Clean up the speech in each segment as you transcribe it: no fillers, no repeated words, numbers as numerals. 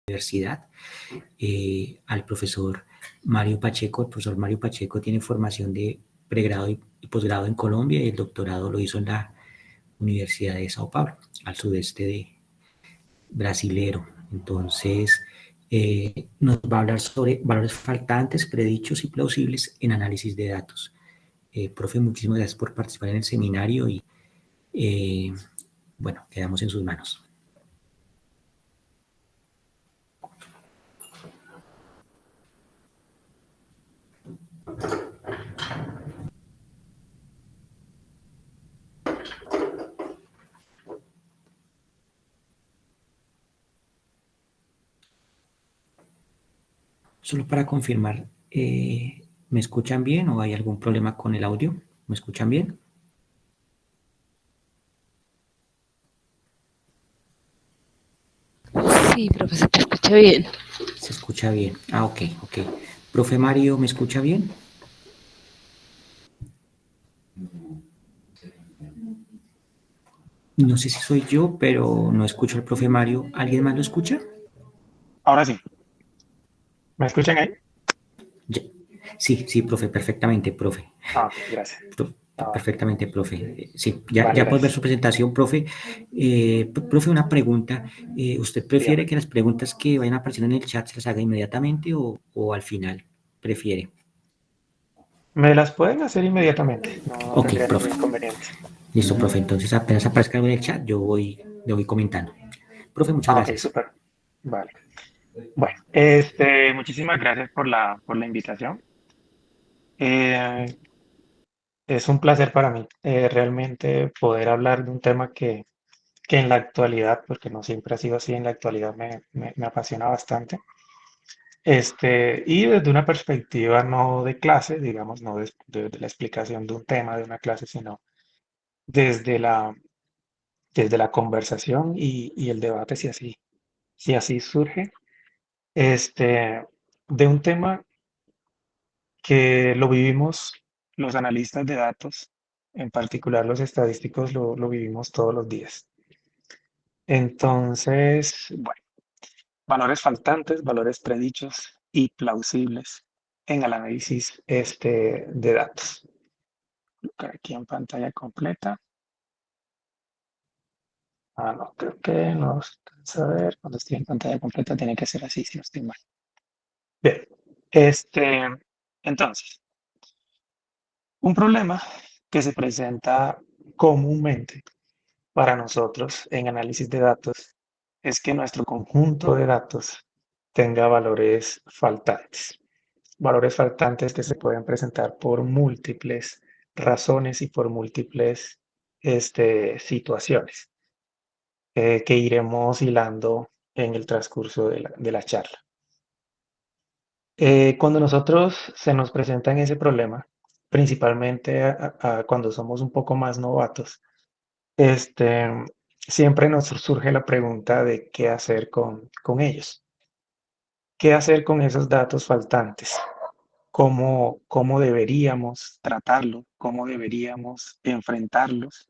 universidad, al profesor Mario Pacheco. El profesor Mario Pacheco tiene formación de pregrado y posgrado en Colombia y el doctorado lo hizo en la Universidad de Sao Paulo, al sudeste de brasilero. Entonces, nos va a hablar sobre valores faltantes, predichos y plausibles en análisis de datos. Profe, muchísimas gracias por participar en el seminario y bueno, quedamos en sus manos. Solo para confirmar, ¿me escuchan bien o hay algún problema con el audio? ¿Me escuchan bien? Sí, profesor, te escucho bien. Se escucha bien. Ah, ok. Profe Mario, ¿me escucha bien? No sé si soy yo, pero no escucho al profe Mario. ¿Alguien más lo escucha? Ahora sí. ¿Me escuchan ahí? Ya. Sí, profe, perfectamente, profe. Ok, gracias. Perfectamente, profe. Sí, Vale, ya puedes ver gracias. su presentación, profe. Profe, una pregunta. ¿Usted prefiere Dígame. que las preguntas que vayan a aparecer en el chat se las haga inmediatamente o al final? ¿Prefiere? Me las pueden hacer inmediatamente. No Ok, tendría ningún profe. inconveniente. Listo, profe. Entonces, apenas aparezca algo en el chat, le voy comentando. Profe, muchas Ok, gracias. súper. Vale. Bueno, muchísimas gracias por la invitación. Eh, es un placer para mí realmente poder hablar de un tema que en la actualidad, porque no siempre ha sido así, en la actualidad me apasiona bastante. Y desde una perspectiva no de clase, digamos, no de la explicación de un tema de una clase, sino desde desde la conversación y el debate, si así surge, este, de un tema que lo vivimos los analistas de datos, en particular los estadísticos, lo vivimos todos los días. Entonces, bueno, valores faltantes, valores predichos y plausibles en el análisis de datos. Colocar aquí en pantalla completa. Ah, no, creo que no. A ver, cuando estoy en pantalla completa tiene que ser así, si no estoy mal. Bien, entonces, un problema que se presenta comúnmente para nosotros en análisis de datos es que nuestro conjunto de datos tenga valores faltantes. Valores faltantes que se pueden presentar por múltiples razones y por múltiples situaciones que iremos hilando en el transcurso de la charla. Cuando nosotros se nos presenta ese problema, principalmente cuando somos un poco más novatos, este, siempre nos surge la pregunta de qué hacer con ellos. ¿Qué hacer con esos datos faltantes? ¿Cómo deberíamos tratarlo? ¿Cómo deberíamos enfrentarlos?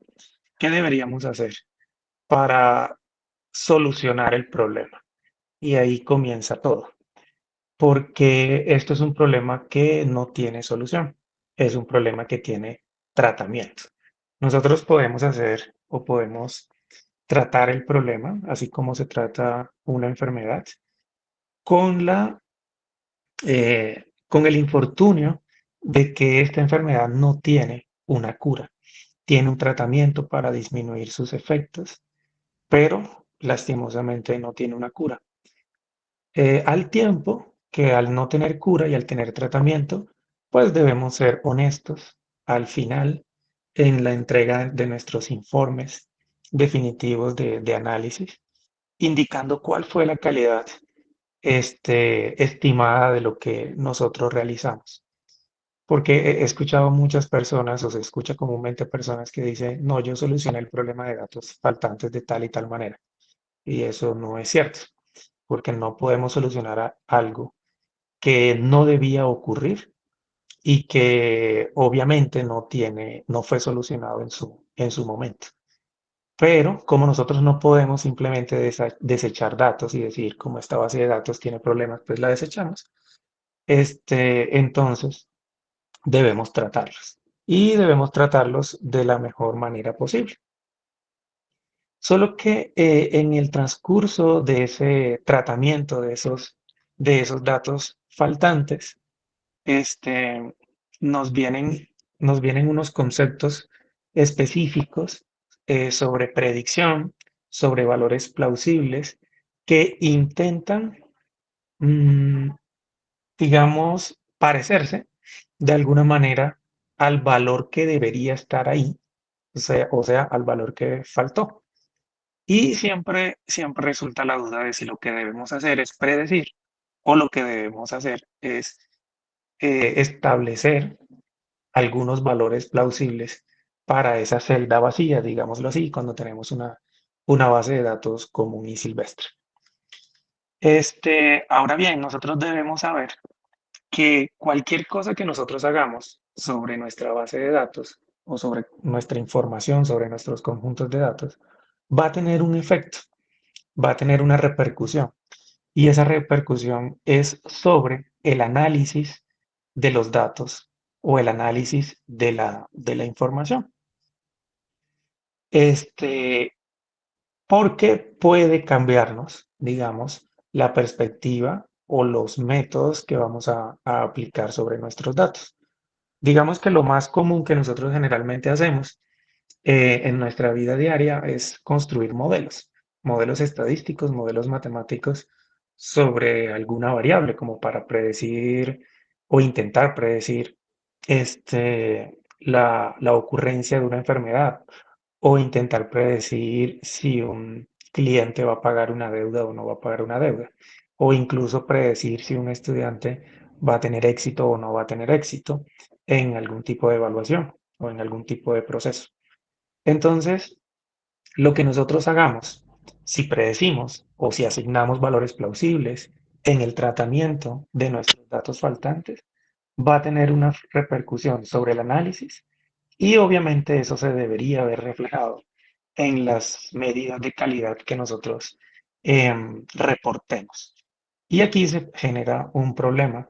¿Qué deberíamos hacer para solucionar el problema? Y ahí comienza todo, porque esto es un problema que no tiene solución, es un problema que tiene tratamiento. Nosotros podemos hacer o podemos tratar el problema, así como se trata una enfermedad, con con el infortunio de que esta enfermedad no tiene una cura, tiene un tratamiento para disminuir sus efectos, pero lastimosamente no tiene una cura. Al tiempo que al no tener cura y al tener tratamiento, pues debemos ser honestos al final en la entrega de nuestros informes definitivos de análisis, indicando cuál fue la calidad estimada de lo que nosotros realizamos. Porque he escuchado muchas personas, o se escucha comúnmente personas que dicen, no, yo solucioné el problema de datos faltantes de tal y tal manera. Y eso no es cierto, porque no podemos solucionar algo que no debía ocurrir y que obviamente no fue solucionado en su momento. Pero como nosotros no podemos simplemente desechar datos y decir, como esta base de datos tiene problemas, pues la desechamos, entonces debemos tratarlos. Y debemos tratarlos de la mejor manera posible. Solo que en el transcurso de ese tratamiento de esos datos faltantes, este, nos vienen, nos vienen unos conceptos específicos sobre predicción, sobre valores plausibles, que intentan, mm, digamos, parecerse de alguna manera al valor que debería estar ahí, o sea, al valor que faltó. Y siempre resulta la duda de si lo que debemos hacer es predecir o lo que debemos hacer es establecer algunos valores plausibles para esa celda vacía, digámoslo así, cuando tenemos una base de datos común y silvestre. Ahora bien, nosotros debemos saber que cualquier cosa que nosotros hagamos sobre nuestra base de datos o sobre nuestra información, sobre nuestros conjuntos de datos, va a tener un efecto, va a tener una repercusión. Y esa repercusión es sobre el análisis de los datos o el análisis de la información. Este, Porque puede cambiarnos, digamos, la perspectiva o los métodos que vamos a aplicar sobre nuestros datos. Digamos que lo más común que nosotros generalmente hacemos en nuestra vida diaria es construir modelos estadísticos, modelos matemáticos sobre alguna variable, como para predecir o intentar predecir la ocurrencia de una enfermedad o intentar predecir si un cliente va a pagar una deuda o no va a pagar una deuda, o incluso predecir si un estudiante va a tener éxito o no va a tener éxito en algún tipo de evaluación o en algún tipo de proceso. Entonces, lo que nosotros hagamos, si predecimos o si asignamos valores plausibles en el tratamiento de nuestros datos faltantes, va a tener una repercusión sobre el análisis y obviamente eso se debería ver reflejado en las medidas de calidad que nosotros reportemos. Y aquí se genera un problema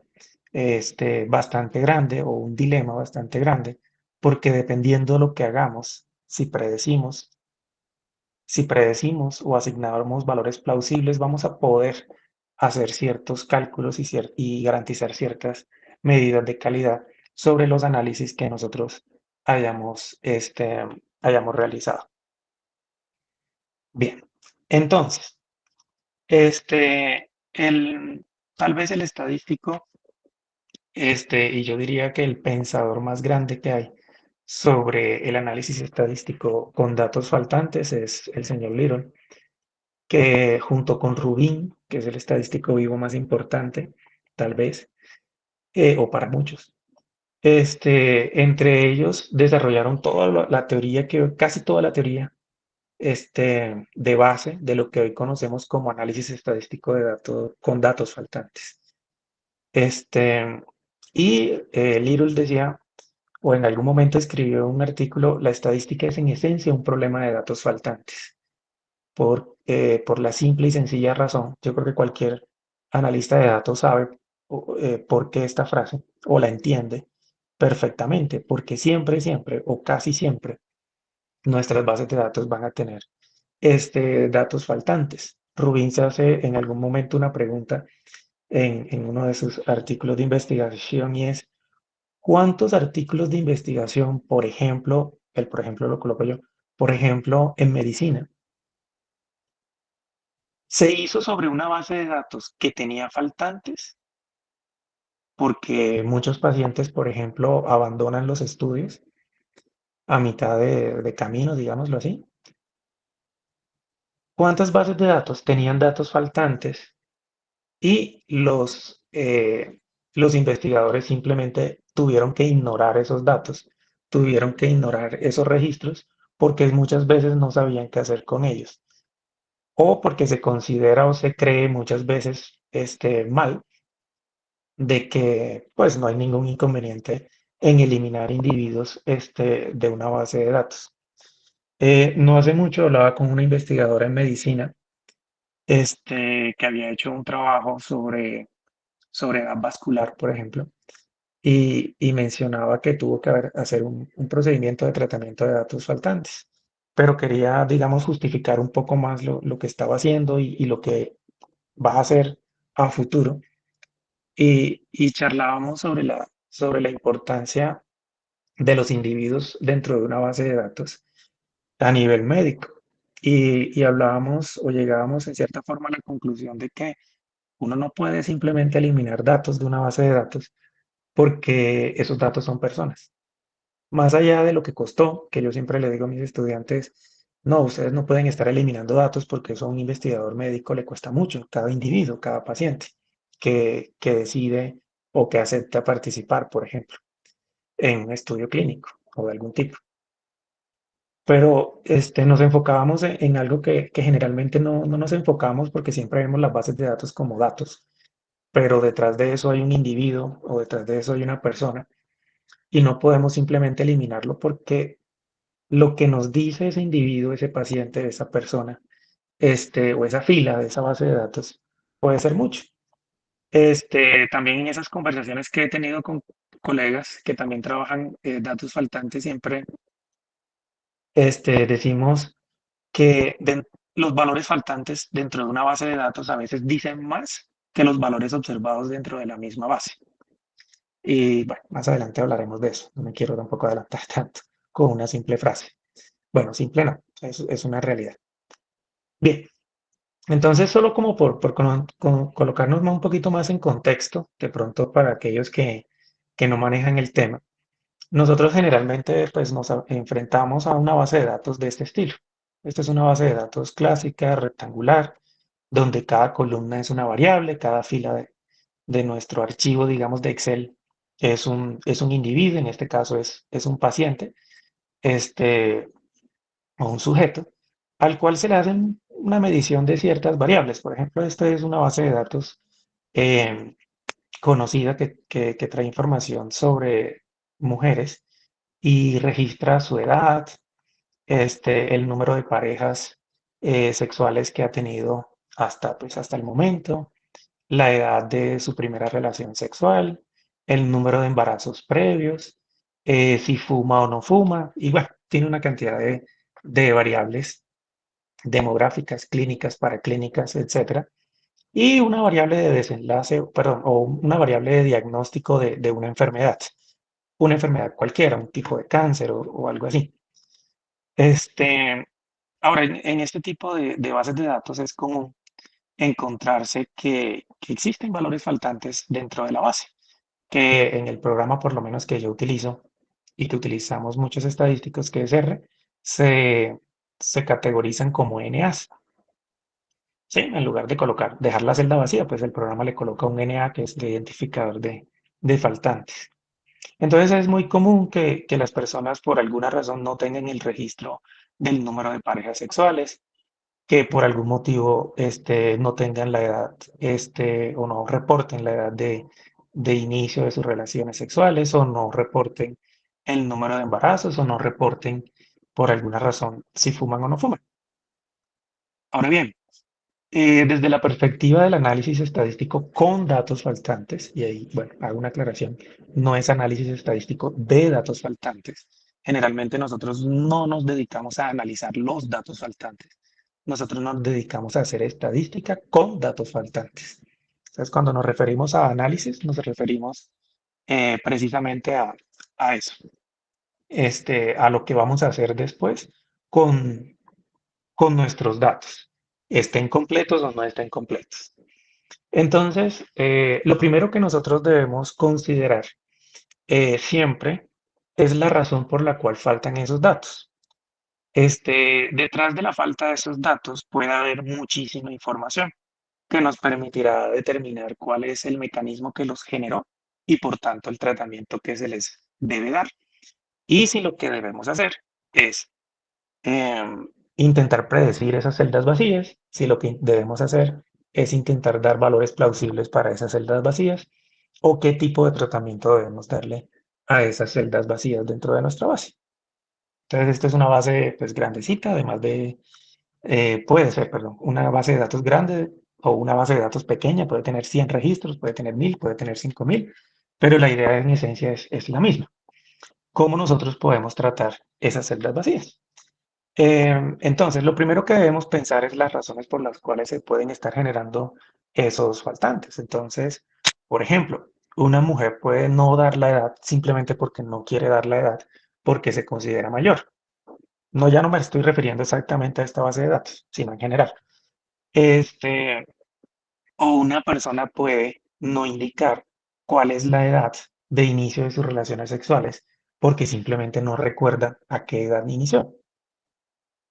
bastante grande o un dilema bastante grande, porque dependiendo de lo que hagamos, si predecimos o asignamos valores plausibles, vamos a poder hacer ciertos cálculos y garantizar ciertas medidas de calidad sobre los análisis que nosotros hayamos realizado. Bien, entonces, tal vez el estadístico, y yo diría que el pensador más grande que hay sobre el análisis estadístico con datos faltantes es el señor Little, que junto con Rubin, que es el estadístico vivo más importante, tal vez, o para muchos, entre ellos desarrollaron toda la teoría, casi toda la teoría de base de lo que hoy conocemos como análisis estadístico de datos con datos faltantes. Little decía, o en algún momento escribió un artículo, la estadística es en esencia un problema de datos faltantes. Por la simple y sencilla razón, yo creo que cualquier analista de datos sabe por qué esta frase, o la entiende perfectamente, porque siempre, o casi siempre, nuestras bases de datos van a tener datos faltantes. Rubin se hace en algún momento una pregunta en uno de sus artículos de investigación y es, ¿cuántos artículos de investigación, por ejemplo, por ejemplo lo coloco yo, por ejemplo, en medicina, se hizo sobre una base de datos que tenía faltantes? Porque muchos pacientes, por ejemplo, abandonan los estudios a mitad de camino, digámoslo así. ¿Cuántas bases de datos tenían datos faltantes? Y los investigadores simplemente tuvieron que ignorar esos datos, tuvieron que ignorar esos registros porque muchas veces no sabían qué hacer con ellos. O porque se considera o se cree muchas veces mal de que pues no hay ningún inconveniente en eliminar individuos de una base de datos. No hace mucho hablaba con una investigadora en medicina, que había hecho un trabajo sobre edad vascular, por ejemplo, y mencionaba que tuvo que hacer un procedimiento de tratamiento de datos faltantes, pero quería, digamos, justificar un poco más lo que estaba haciendo y lo que va a hacer a futuro. Y charlábamos sobre la importancia de los individuos dentro de una base de datos a nivel médico. Y hablábamos o llegábamos en cierta forma a la conclusión de que uno no puede simplemente eliminar datos de una base de datos porque esos datos son personas. Más allá de lo que costó, que yo siempre le digo a mis estudiantes, no, ustedes no pueden estar eliminando datos porque eso a un investigador médico le cuesta mucho, cada individuo, cada paciente que decide o que acepta participar, por ejemplo, en un estudio clínico o de algún tipo. Pero nos enfocábamos en algo que generalmente no nos enfocamos porque siempre vemos las bases de datos como datos, pero detrás de eso hay un individuo o detrás de eso hay una persona y no podemos simplemente eliminarlo porque lo que nos dice ese individuo, ese paciente, esa persona, o esa fila de esa base de datos puede ser mucho. También en esas conversaciones que he tenido con colegas que también trabajan datos faltantes, siempre decimos que los valores faltantes dentro de una base de datos a veces dicen más que los valores observados dentro de la misma base. Y bueno, más adelante hablaremos de eso. No me quiero tampoco adelantar tanto con una simple frase. Bueno, simple no, es una realidad. Bien, entonces solo como por colocarnos un poquito más en contexto, de pronto para aquellos que no manejan el tema, nosotros generalmente pues nos enfrentamos a una base de datos de este estilo. Esta es una base de datos clásica, rectangular, donde cada columna es una variable, cada fila de nuestro archivo, digamos, de Excel es un individuo, en este caso es un paciente, este, o un sujeto, al cual se le hace una medición de ciertas variables. Por ejemplo, esta es una base de datos eh, conocida que trae información sobre mujeres y registra su edad, el número de parejas sexuales que ha tenido hasta el momento, la edad de su primera relación sexual, el número de embarazos previos, si fuma o no fuma, y bueno, tiene una cantidad de variables demográficas, clínicas, paraclínicas, etcétera, y una variable de desenlace, perdón, o una variable de diagnóstico de una enfermedad cualquiera, un tipo de cáncer o algo así. Este, Ahora, en este tipo de bases de datos es común encontrarse que existen valores faltantes dentro de la base, que en el programa por lo menos que yo utilizo y que utilizamos muchos estadísticos, que es R, se, se categorizan como NAs. Sí, en lugar de dejar la celda vacía, pues el programa le coloca un NA que es de identificador de faltantes. Entonces es muy común que las personas por alguna razón no tengan el registro del número de parejas sexuales, que por algún motivo no tengan la edad o no reporten la edad de inicio de sus relaciones sexuales o no reporten el número de embarazos o no reporten por alguna razón si fuman o no fuman. Ahora bien, desde la perspectiva del análisis estadístico con datos faltantes, y ahí, bueno, hago una aclaración, no es análisis estadístico de datos faltantes. Generalmente nosotros no nos dedicamos a analizar los datos faltantes. Nosotros nos dedicamos a hacer estadística con datos faltantes. Entonces, cuando nos referimos a análisis, nos referimos precisamente a eso, a lo que vamos a hacer después con, con nuestros datos, estén completos o no estén completos. Entonces, lo primero que nosotros debemos considerar siempre es la razón por la cual faltan esos datos. Detrás de la falta de esos datos puede haber muchísima información que nos permitirá determinar cuál es el mecanismo que los generó y por tanto el tratamiento que se les debe dar. Y si lo que debemos hacer es intentar predecir esas celdas vacías, si lo que debemos hacer es intentar dar valores plausibles para esas celdas vacías, o qué tipo de tratamiento debemos darle a esas celdas vacías dentro de nuestra base. Entonces, esto es una base pues grandecita, además de, puede ser, perdón, una base de datos grande o una base de datos pequeña, puede tener 100 registros, puede tener 1000, puede tener 5000, pero la idea en esencia es la misma. ¿Cómo nosotros podemos tratar esas celdas vacías? Entonces, lo primero que debemos pensar es las razones por las cuales se pueden estar generando esos faltantes. Entonces, por ejemplo, una mujer puede no dar la edad simplemente porque no quiere dar la edad porque se considera mayor. No, ya no me estoy refiriendo exactamente a esta base de datos, sino en general. Este, o una persona puede no indicar cuál es la edad de inicio de sus relaciones sexuales porque simplemente no recuerda a qué edad inició.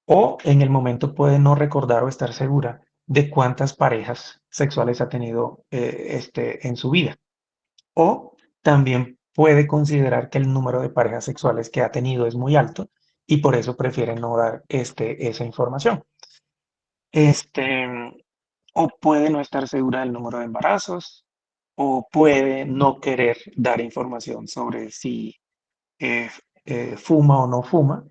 O en el momento puede no recordar o estar segura de cuántas parejas sexuales ha tenido en su vida. O también puede considerar que el número de parejas sexuales que ha tenido es muy alto y por eso prefiere no dar esa información. Este, o puede no estar segura del número de embarazos, o puede no querer dar información sobre si eh, fuma o no fuma,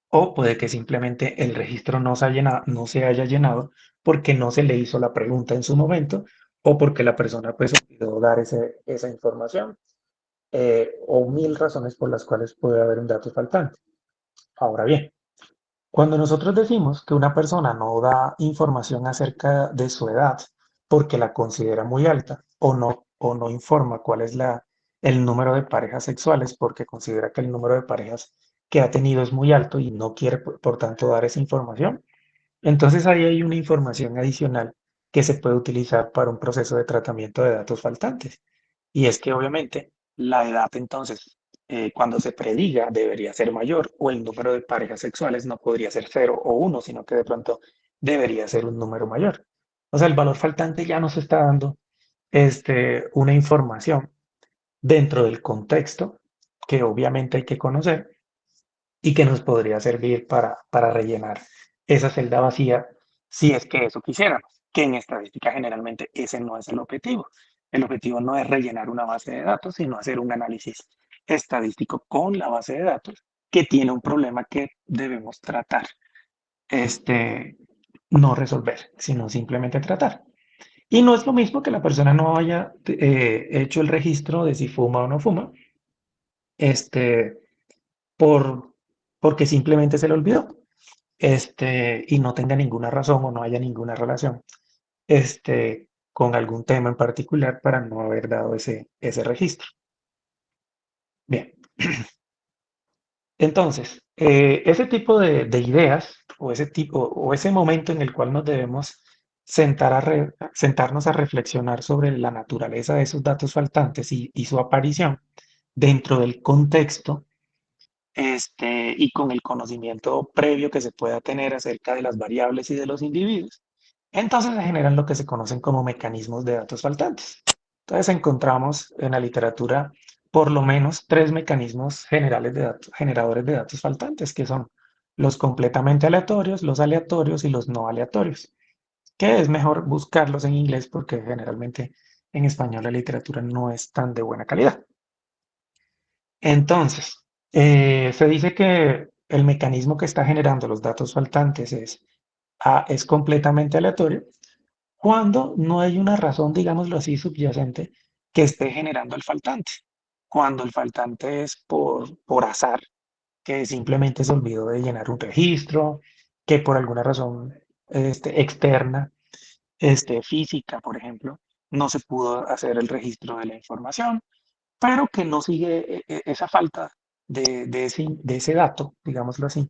o puede que simplemente el registro no se haya llenado porque no se le hizo la pregunta en su momento o porque la persona pues olvidó dar esa información o mil razones por las cuales puede haber un dato faltante. Ahora bien, cuando nosotros decimos que una persona no da información acerca de su edad porque la considera muy alta o no informa cuál es el número de parejas sexuales porque considera que el número de parejas que ha tenido es muy alto y no quiere, por tanto, dar esa información, entonces ahí hay una información adicional que se puede utilizar para un proceso de tratamiento de datos faltantes. Y es que obviamente la edad entonces, cuando se prediga, debería ser mayor o el número de parejas sexuales no podría ser 0 o 1, sino que de pronto debería ser un número mayor. O sea, el valor faltante ya nos está dando una información dentro del contexto que obviamente hay que conocer y que nos podría servir para rellenar esa celda vacía si es que eso quisiéramos, que en estadística generalmente ese no es el objetivo. El objetivo no es rellenar una base de datos, sino hacer un análisis estadístico con la base de datos que tiene un problema que debemos tratar, este, no resolver, sino simplemente tratar. Y no es lo mismo que la persona no haya hecho el registro de si fuma o no fuma, este, por, porque simplemente se le olvidó y no tenga ninguna razón o no haya ninguna relación con algún tema en particular para no haber dado ese registro. Bien, entonces, ese tipo de ideas o ese momento en el cual nos debemos sentarnos a reflexionar sobre la naturaleza de esos datos faltantes y su aparición dentro del contexto y con el conocimiento previo que se pueda tener acerca de las variables y de los individuos, entonces se generan lo que se conocen como mecanismos de datos faltantes. Entonces encontramos en la literatura por lo menos tres mecanismos generales de datos, generadores de datos faltantes, que son los completamente aleatorios, los aleatorios y los no aleatorios, que es mejor buscarlos en inglés porque generalmente en español la literatura no es tan de buena calidad. Entonces, se dice que el mecanismo que está generando los datos faltantes es completamente aleatorio cuando no hay una razón, digámoslo así, subyacente que esté generando el faltante. Cuando el faltante es por azar, que simplemente se olvidó de llenar un registro, que por alguna razón externa, física, por ejemplo, no se pudo hacer el registro de la información pero que no sigue esa falta de ese dato, digámoslo así,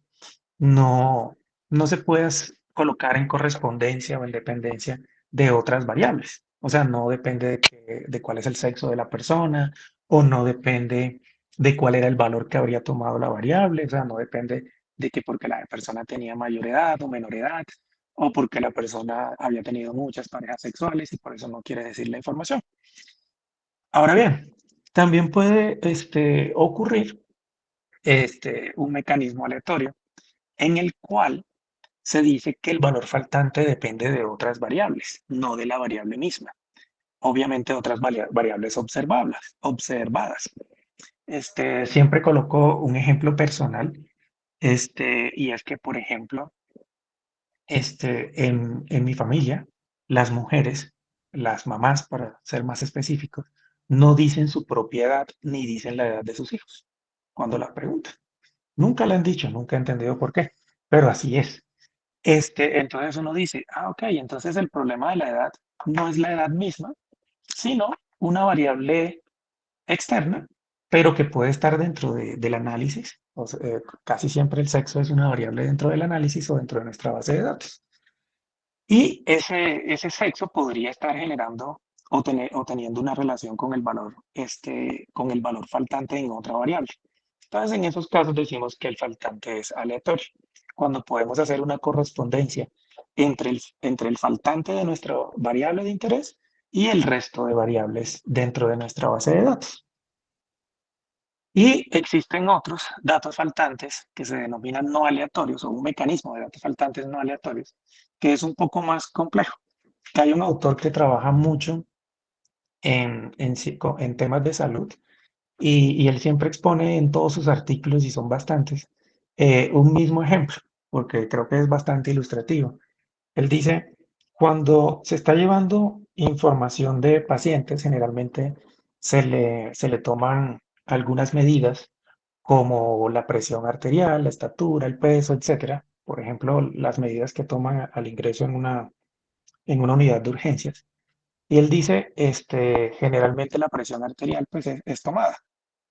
no, no se puede colocar en correspondencia o en dependencia de otras variables. O sea, no depende de cuál es el sexo de la persona o no depende de cuál era el valor que habría tomado la variable. O sea, no depende de que porque la persona tenía mayor edad o menor edad o porque la persona había tenido muchas parejas sexuales y por eso no quiere decir la información. Ahora bien, también puede ocurrir un mecanismo aleatorio en el cual se dice que el valor faltante depende de otras variables, no de la variable misma. Obviamente otras variables observadas. Siempre coloco un ejemplo personal Y es que, por ejemplo, en mi familia, las mujeres, las mamás, para ser más específicos, no dicen su propia edad ni dicen la edad de sus hijos cuando la preguntan. Nunca la han dicho, nunca he entendido por qué, pero así es. Entonces uno dice, ok, entonces el problema de la edad no es la edad misma, sino una variable externa, pero que puede estar dentro del análisis. O sea, casi siempre el sexo es una variable dentro del análisis o dentro de nuestra base de datos. Y ese sexo podría estar generando o teniendo una relación con el valor faltante en otra variable. Entonces, en esos casos decimos que el faltante es aleatorio, cuando podemos hacer una correspondencia entre el faltante de nuestra variable de interés y el resto de variables dentro de nuestra base de datos. Y existen otros datos faltantes que se denominan no aleatorios o un mecanismo de datos faltantes no aleatorios, que es un poco más complejo. Hay un autor que trabaja mucho en temas de salud y él siempre expone en todos sus artículos, y son bastantes, un mismo ejemplo, porque creo que es bastante ilustrativo. Él dice, cuando se está llevando información de pacientes, generalmente se le toman algunas medidas como la presión arterial, la estatura, el peso, etcétera. Por ejemplo, las medidas que toman al ingreso en una unidad de urgencias. Y él dice, generalmente la presión arterial pues es tomada.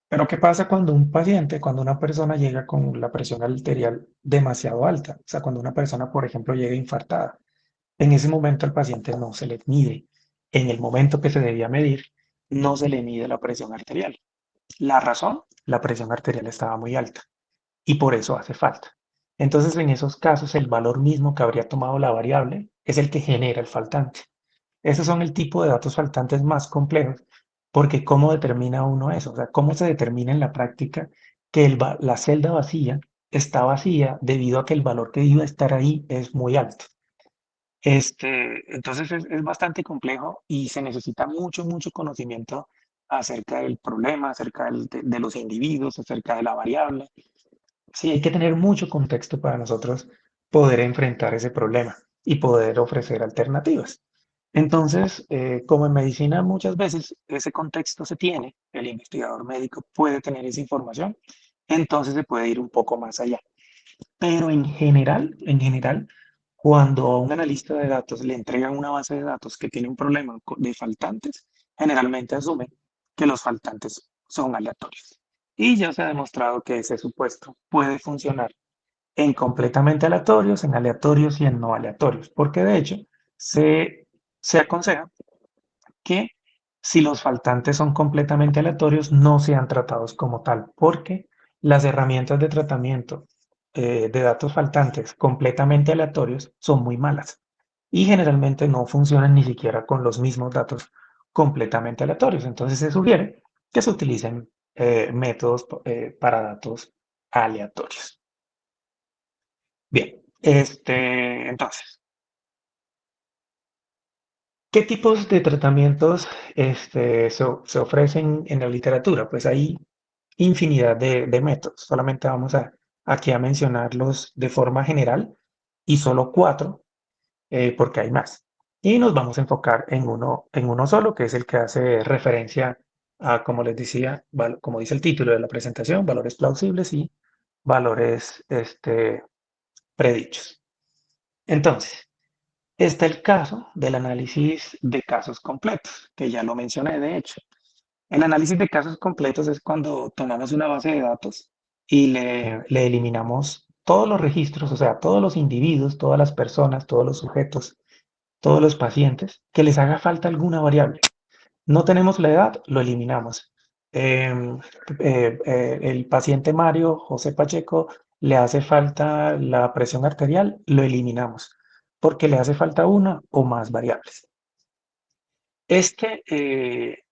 Pero ¿qué pasa cuando un paciente, cuando una persona llega con la presión arterial demasiado alta? O sea, cuando una persona, por ejemplo, llega infartada. En ese momento al paciente no se le mide. En el momento que se debía medir, no se le mide la presión arterial. La razón, la presión arterial estaba muy alta y por eso hace falta. Entonces, en esos casos, el valor mismo que habría tomado la variable es el que genera el faltante. Esos son el tipo de datos faltantes más complejos, porque ¿cómo determina uno eso? O sea, ¿cómo se determina en la práctica que la celda vacía está vacía debido a que el valor que iba a estar ahí es muy alto? Entonces es bastante complejo y se necesita mucho, mucho conocimiento acerca del problema, acerca de los individuos, acerca de la variable. Sí, hay que tener mucho contexto para nosotros poder enfrentar ese problema y poder ofrecer alternativas. Entonces, como en medicina muchas veces ese contexto se tiene, el investigador médico puede tener esa información, entonces se puede ir un poco más allá. Pero en general, cuando a un analista de datos le entregan una base de datos que tiene un problema de faltantes, generalmente asume que los faltantes son aleatorios. Y ya se ha demostrado que ese supuesto puede funcionar en completamente aleatorios, en aleatorios y en no aleatorios, porque de hecho se aconseja que si los faltantes son completamente aleatorios, no sean tratados como tal, porque las herramientas de tratamiento de datos faltantes completamente aleatorios son muy malas y generalmente no funcionan ni siquiera con los mismos datos completamente aleatorios. Entonces se sugiere que se utilicen métodos para datos aleatorios. Bien, entonces, ¿qué tipos de tratamientos se ofrecen en la literatura? Pues hay infinidad de métodos. Solamente vamos aquí a mencionarlos de forma general y solo cuatro, porque hay más. Y nos vamos a enfocar en uno solo, que es el que hace referencia a, como les decía, como dice el título de la presentación, valores plausibles y valores predichos. Entonces, está el caso del análisis de casos completos, que ya lo mencioné, de hecho. El análisis de casos completos es cuando tomamos una base de datos y le eliminamos todos los registros, o sea, todos los individuos, todas las personas, todos los sujetos, todos los pacientes, que les haga falta alguna variable. No tenemos la edad, lo eliminamos. El paciente Mario José Pacheco le hace falta la presión arterial, lo eliminamos, porque le hace falta una o más variables.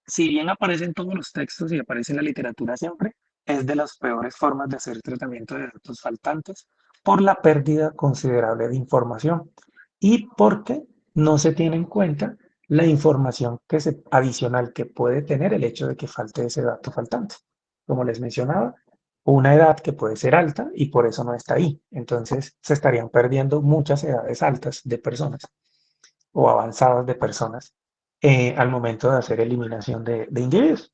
Si bien aparece en todos los textos y aparece en la literatura siempre, es de las peores formas de hacer tratamiento de datos faltantes por la pérdida considerable de información y porque no se tiene en cuenta la información adicional que puede tener el hecho de que falte ese dato faltante. Como les mencionaba, una edad que puede ser alta y por eso no está ahí. Entonces se estarían perdiendo muchas edades altas de personas o avanzadas de personas al momento de hacer eliminación de individuos.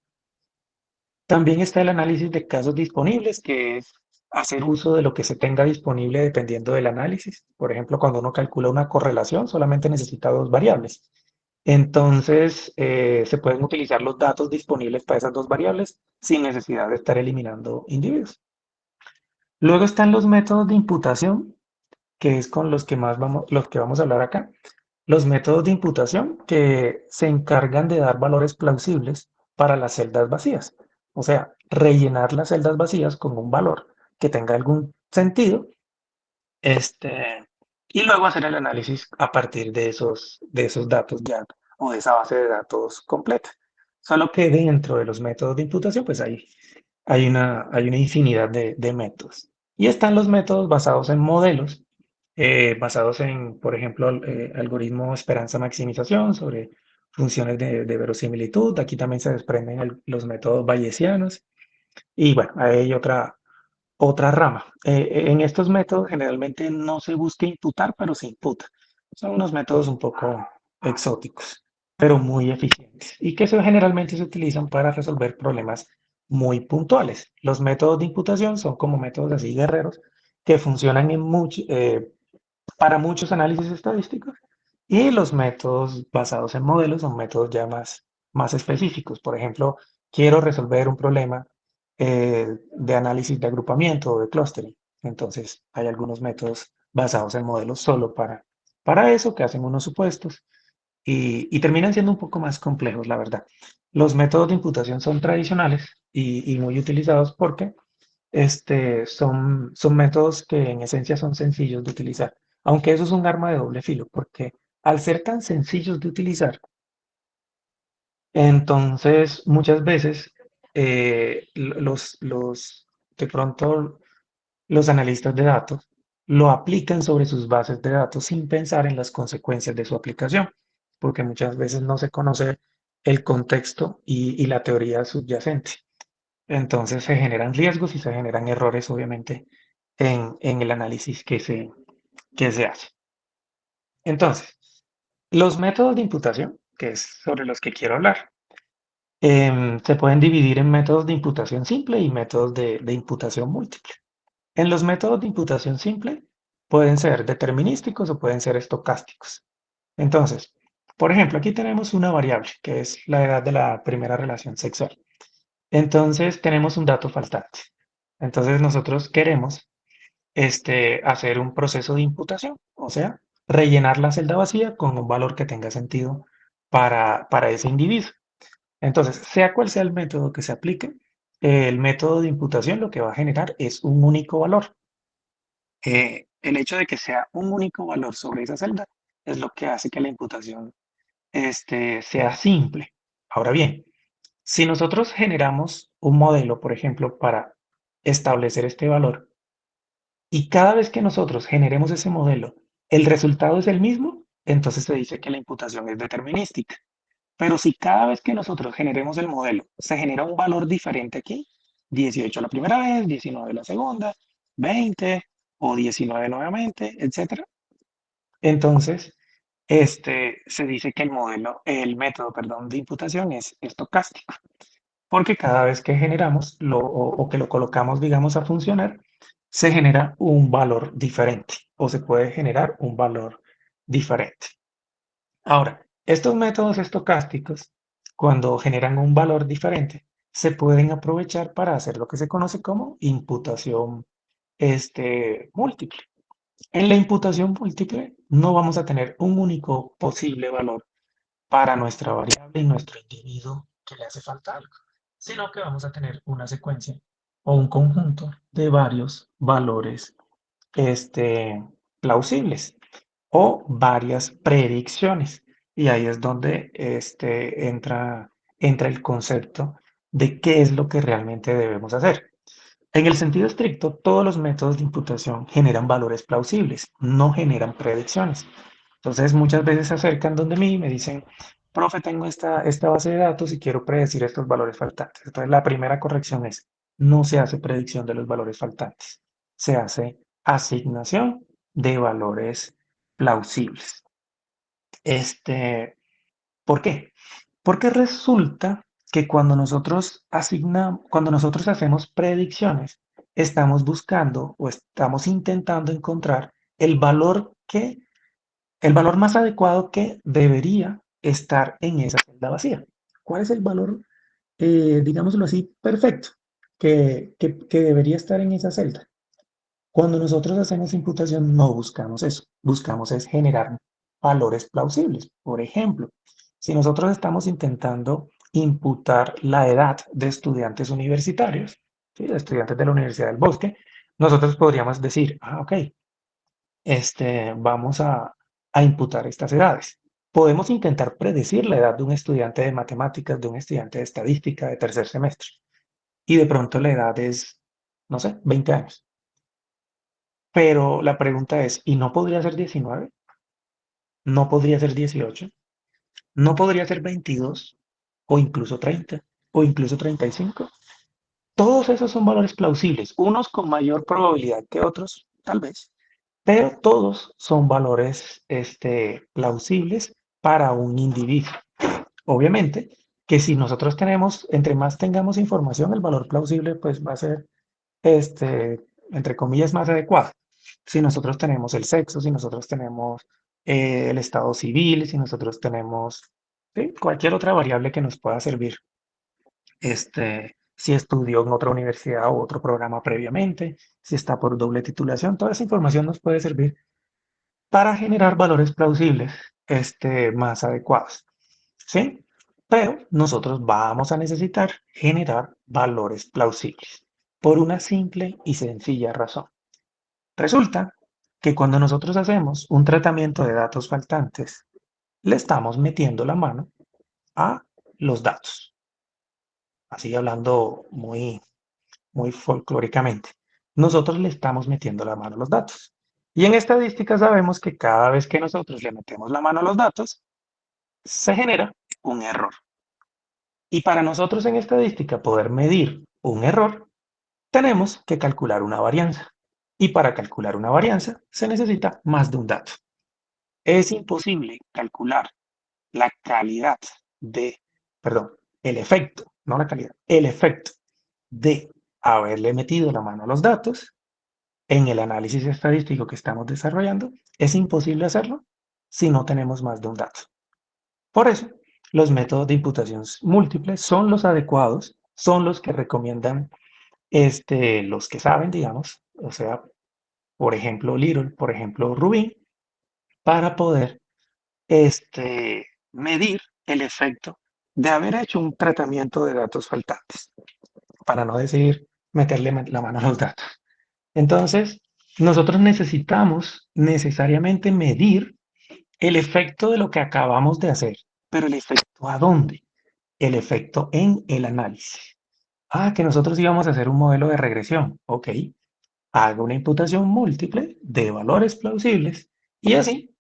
También está el análisis de casos disponibles, que es hacer uso de lo que se tenga disponible dependiendo del análisis. Por ejemplo, cuando uno calcula una correlación, solamente necesita dos variables. Entonces, se pueden utilizar los datos disponibles para esas dos variables sin necesidad de estar eliminando individuos. Luego están los métodos de imputación, que es con los que vamos a hablar acá. Los métodos de imputación que se encargan de dar valores plausibles para las celdas vacías. O sea, rellenar las celdas vacías con un valor que tenga algún sentido, y luego hacer el análisis a partir de esos datos ya o de esa base de datos completa. Solo que dentro de los métodos de imputación, pues hay una infinidad de métodos. Y están los métodos basados en modelos, basados en, por ejemplo, algoritmo esperanza maximización sobre funciones de verosimilitud. Aquí también se desprenden los métodos bayesianos. Y bueno, hay otra rama. En estos métodos generalmente no se busca imputar, pero se imputa. Son unos métodos un poco exóticos, pero muy eficientes y que generalmente se utilizan para resolver problemas muy puntuales. Los métodos de imputación son como métodos así guerreros que funcionan para muchos análisis estadísticos y los métodos basados en modelos son métodos ya más específicos. Por ejemplo, quiero resolver un problema de análisis de agrupamiento o de clustering. Entonces, hay algunos métodos basados en modelos solo para eso, que hacen unos supuestos y terminan siendo un poco más complejos, la verdad. Los métodos de imputación son tradicionales y muy utilizados porque son métodos que en esencia son sencillos de utilizar, aunque eso es un arma de doble filo, porque al ser tan sencillos de utilizar, entonces muchas veces de pronto los analistas de datos lo aplican sobre sus bases de datos sin pensar en las consecuencias de su aplicación, porque muchas veces no se conoce el contexto y la teoría subyacente. Entonces se generan riesgos y se generan errores, obviamente, en el análisis que se hace. Entonces, los métodos de imputación, que es sobre los que quiero hablar, se pueden dividir en métodos de imputación simple y métodos de imputación múltiple. En los métodos de imputación simple pueden ser determinísticos o pueden ser estocásticos. Entonces, por ejemplo, aquí tenemos una variable que es la edad de la primera relación sexual. Entonces tenemos un dato faltante. Entonces nosotros queremos hacer un proceso de imputación, o sea, rellenar la celda vacía con un valor que tenga sentido para ese individuo. Entonces, sea cual sea el método que se aplique, el método de imputación lo que va a generar es un único valor. El hecho de que sea un único valor sobre esa celda es lo que hace que la imputación sea simple. Ahora bien, si nosotros generamos un modelo, por ejemplo, para establecer este valor, y cada vez que nosotros generemos ese modelo, el resultado es el mismo, entonces se dice que la imputación es determinística. Pero si cada vez que nosotros generemos el modelo se genera un valor diferente aquí, 18 la primera vez, 19 la segunda, 20 o 19 nuevamente, etcétera, entonces se dice que el método, perdón, de imputación es estocástico, porque cada vez que generamos o que lo colocamos, digamos, a funcionar, se genera un valor diferente o se puede generar un valor diferente. Ahora, estos métodos estocásticos, cuando generan un valor diferente, se pueden aprovechar para hacer lo que se conoce como imputación múltiple. En la imputación múltiple no vamos a tener un único posible valor para nuestra variable y nuestro individuo que le hace falta algo, sino que vamos a tener una secuencia o un conjunto de varios valores plausibles o varias predicciones. Y ahí es donde entra el concepto de qué es lo que realmente debemos hacer. En el sentido estricto, todos los métodos de imputación generan valores plausibles, no generan predicciones. Entonces, muchas veces se acercan donde mí y me dicen, profe, tengo esta base de datos y quiero predecir estos valores faltantes. Entonces, la primera corrección es, no se hace predicción de los valores faltantes, se hace asignación de valores plausibles. ¿Por qué? Porque resulta que cuando nosotros hacemos predicciones, estamos buscando o estamos intentando encontrar el valor el valor más adecuado que debería estar en esa celda vacía. ¿Cuál es el valor, digámoslo así, perfecto que debería estar en esa celda? Cuando nosotros hacemos imputación no buscamos eso, buscamos es generar valores plausibles. Por ejemplo, si nosotros estamos intentando imputar la edad de estudiantes universitarios, ¿sí? De estudiantes de la Universidad del Bosque, nosotros podríamos decir, ok, vamos a imputar estas edades. Podemos intentar predecir la edad de un estudiante de matemáticas, de un estudiante de estadística de tercer semestre, y de pronto la edad es, no sé, 20 años. Pero la pregunta es, ¿y no podría ser 19? ¿No podría ser 18? ¿No podría ser 22? ¿O incluso 30? ¿O incluso 35? Todos esos son valores plausibles, unos con mayor probabilidad que otros, tal vez, pero todos son valores plausibles para un individuo. Obviamente que si nosotros tenemos, entre más tengamos información, el valor plausible pues va a ser, entre comillas, más adecuado. Si nosotros tenemos el sexo, si nosotros tenemos el estado civil, si nosotros tenemos, ¿sí?, cualquier otra variable que nos pueda servir, si estudió en otra universidad o otro programa previamente, si está por doble titulación, toda esa información nos puede servir para generar valores plausibles, más adecuados, ¿sí? Pero nosotros vamos a necesitar generar valores plausibles por una simple y sencilla razón. Resulta que cuando nosotros hacemos un tratamiento de datos faltantes, le estamos metiendo la mano a los datos. Así hablando muy folclóricamente. Nosotros le estamos metiendo la mano a los datos. Y en estadística sabemos que cada vez que nosotros le metemos la mano a los datos, se genera un error. Y para nosotros en estadística poder medir un error, tenemos que calcular una varianza. Y para calcular una varianza se necesita más de un dato. Es imposible calcular la calidad de, perdón, el efecto, no la calidad, el efecto de haberle metido la mano a los datos en el análisis estadístico que estamos desarrollando. Es imposible hacerlo si no tenemos más de un dato. Por eso, los métodos de imputación múltiple son los adecuados, son los que recomiendan los que saben, digamos, o sea, por ejemplo, Little, por ejemplo, Rubin, para poder medir el efecto de haber hecho un tratamiento de datos faltantes, para no decir meterle la mano a los datos. Entonces, nosotros necesitamos necesariamente medir el efecto de lo que acabamos de hacer, pero el efecto ¿a dónde? El efecto en el análisis. Que nosotros íbamos a hacer un modelo de regresión. Ok, haga una imputación múltiple de valores plausibles y así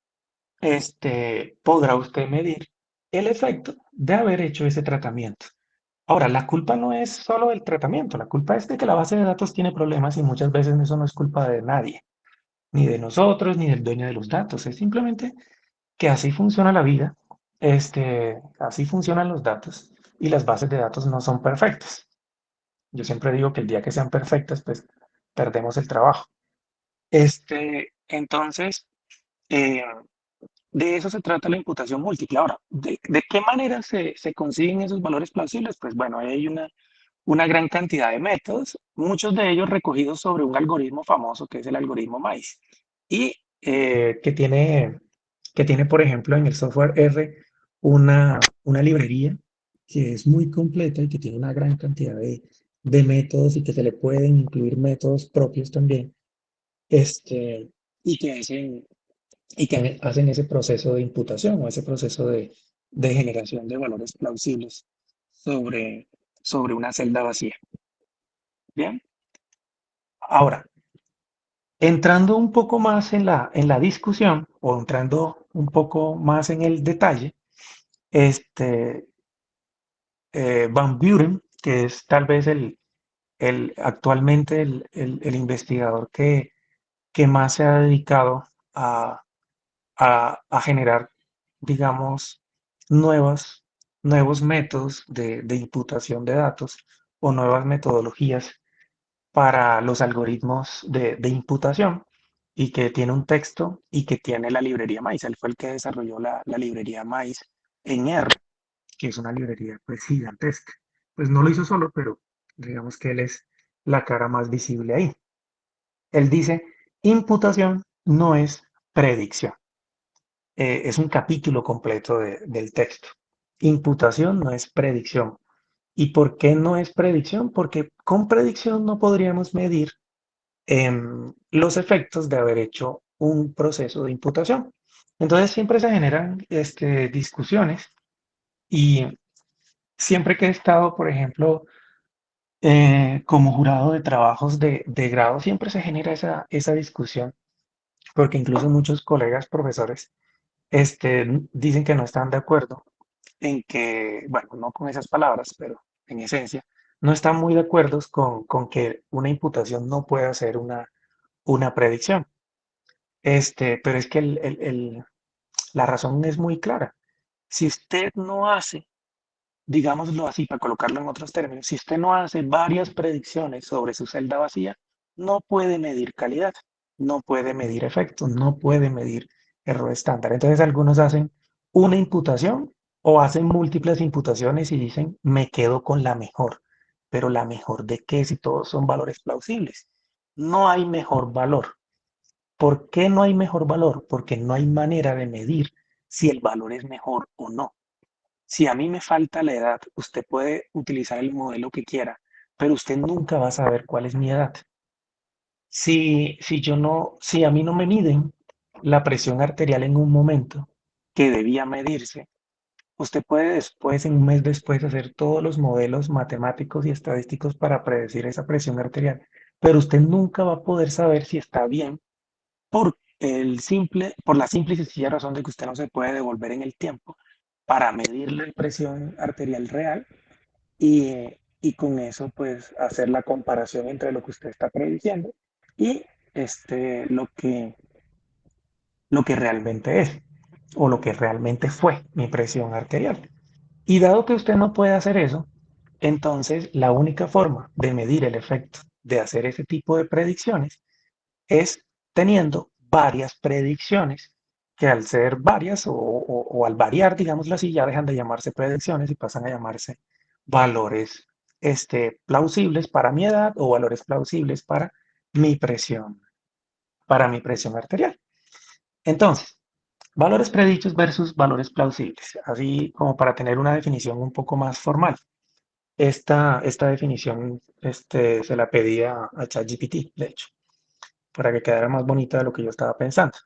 podrá usted medir el efecto de haber hecho ese tratamiento. Ahora, la culpa no es solo del tratamiento, la culpa es de que la base de datos tiene problemas y muchas veces eso no es culpa de nadie, ni de nosotros, ni del dueño de los datos, es simplemente que así funciona la vida, así funcionan los datos y las bases de datos no son perfectas. Yo siempre digo que el día que sean perfectas, pues perdemos el trabajo. Entonces, eh, de eso se trata la imputación múltiple. Ahora, ¿de qué manera se consiguen esos valores plausibles? Pues bueno, hay una gran cantidad de métodos, muchos de ellos recogidos sobre un algoritmo famoso que es el algoritmo MAIS y que tiene, por ejemplo, en el software R una librería que es muy completa y que tiene una gran cantidad de métodos y que se le pueden incluir métodos propios también, este, y que hacen ese proceso de imputación o ese proceso de generación de valores plausibles sobre una celda vacía. Bien, ahora, entrando un poco más en la discusión o entrando un poco más en el detalle, Van Buren, que es tal vez Actualmente el investigador que más se ha dedicado a generar, digamos, nuevos, nuevos métodos de imputación de datos o nuevas metodologías para los algoritmos de imputación y que tiene un texto y que tiene la librería Mais. Él fue el que desarrolló la librería Mais en R, que es una librería pues gigantesca. Pues no lo hizo solo, pero digamos que él es la cara más visible ahí. Él dice, imputación no es predicción. Es un capítulo completo del texto. Imputación no es predicción. ¿Y por qué no es predicción? Porque con predicción no podríamos medir los efectos de haber hecho un proceso de imputación. Entonces siempre se generan discusiones y siempre que he estado, por ejemplo, como jurado de trabajos de grado, siempre se genera esa discusión, porque incluso muchos colegas profesores dicen que no están de acuerdo en que, bueno, no con esas palabras, pero en esencia, no están muy de acuerdo con que una imputación no pueda ser una predicción. Pero es que la razón es muy clara. Si usted no hace, digámoslo así, para colocarlo en otros términos, si usted no hace varias predicciones sobre su celda vacía, no puede medir calidad, no puede medir efectos, no puede medir error estándar. Entonces algunos hacen una imputación o hacen múltiples imputaciones y dicen, me quedo con la mejor. Pero la mejor de qué si todos son valores plausibles. No hay mejor valor. ¿Por qué no hay mejor valor? Porque no hay manera de medir si el valor es mejor o no. Si a mí me falta la edad, usted puede utilizar el modelo que quiera, pero usted nunca va a saber cuál es mi edad. Si a mí no me miden la presión arterial en un momento que debía medirse, usted puede después, en un mes después, hacer todos los modelos matemáticos y estadísticos para predecir esa presión arterial, pero usted nunca va a poder saber si está bien por la simple y sencilla razón de que usted no se puede devolver en el tiempo para medir la presión arterial real y con eso pues hacer la comparación entre lo que usted está prediciendo y lo que realmente es o lo que realmente fue mi presión arterial. Y dado que usted no puede hacer eso, entonces la única forma de medir el efecto de hacer ese tipo de predicciones es teniendo varias predicciones que al ser varias o al variar, digámoslo así, ya dejan de llamarse predicciones y pasan a llamarse valores plausibles para mi edad o valores plausibles mi presión, para mi presión arterial. Entonces, valores predichos versus valores plausibles, así como para tener una definición un poco más formal. Esta definición se la pedí a ChatGPT, de hecho, para que quedara más bonita de lo que yo estaba pensando.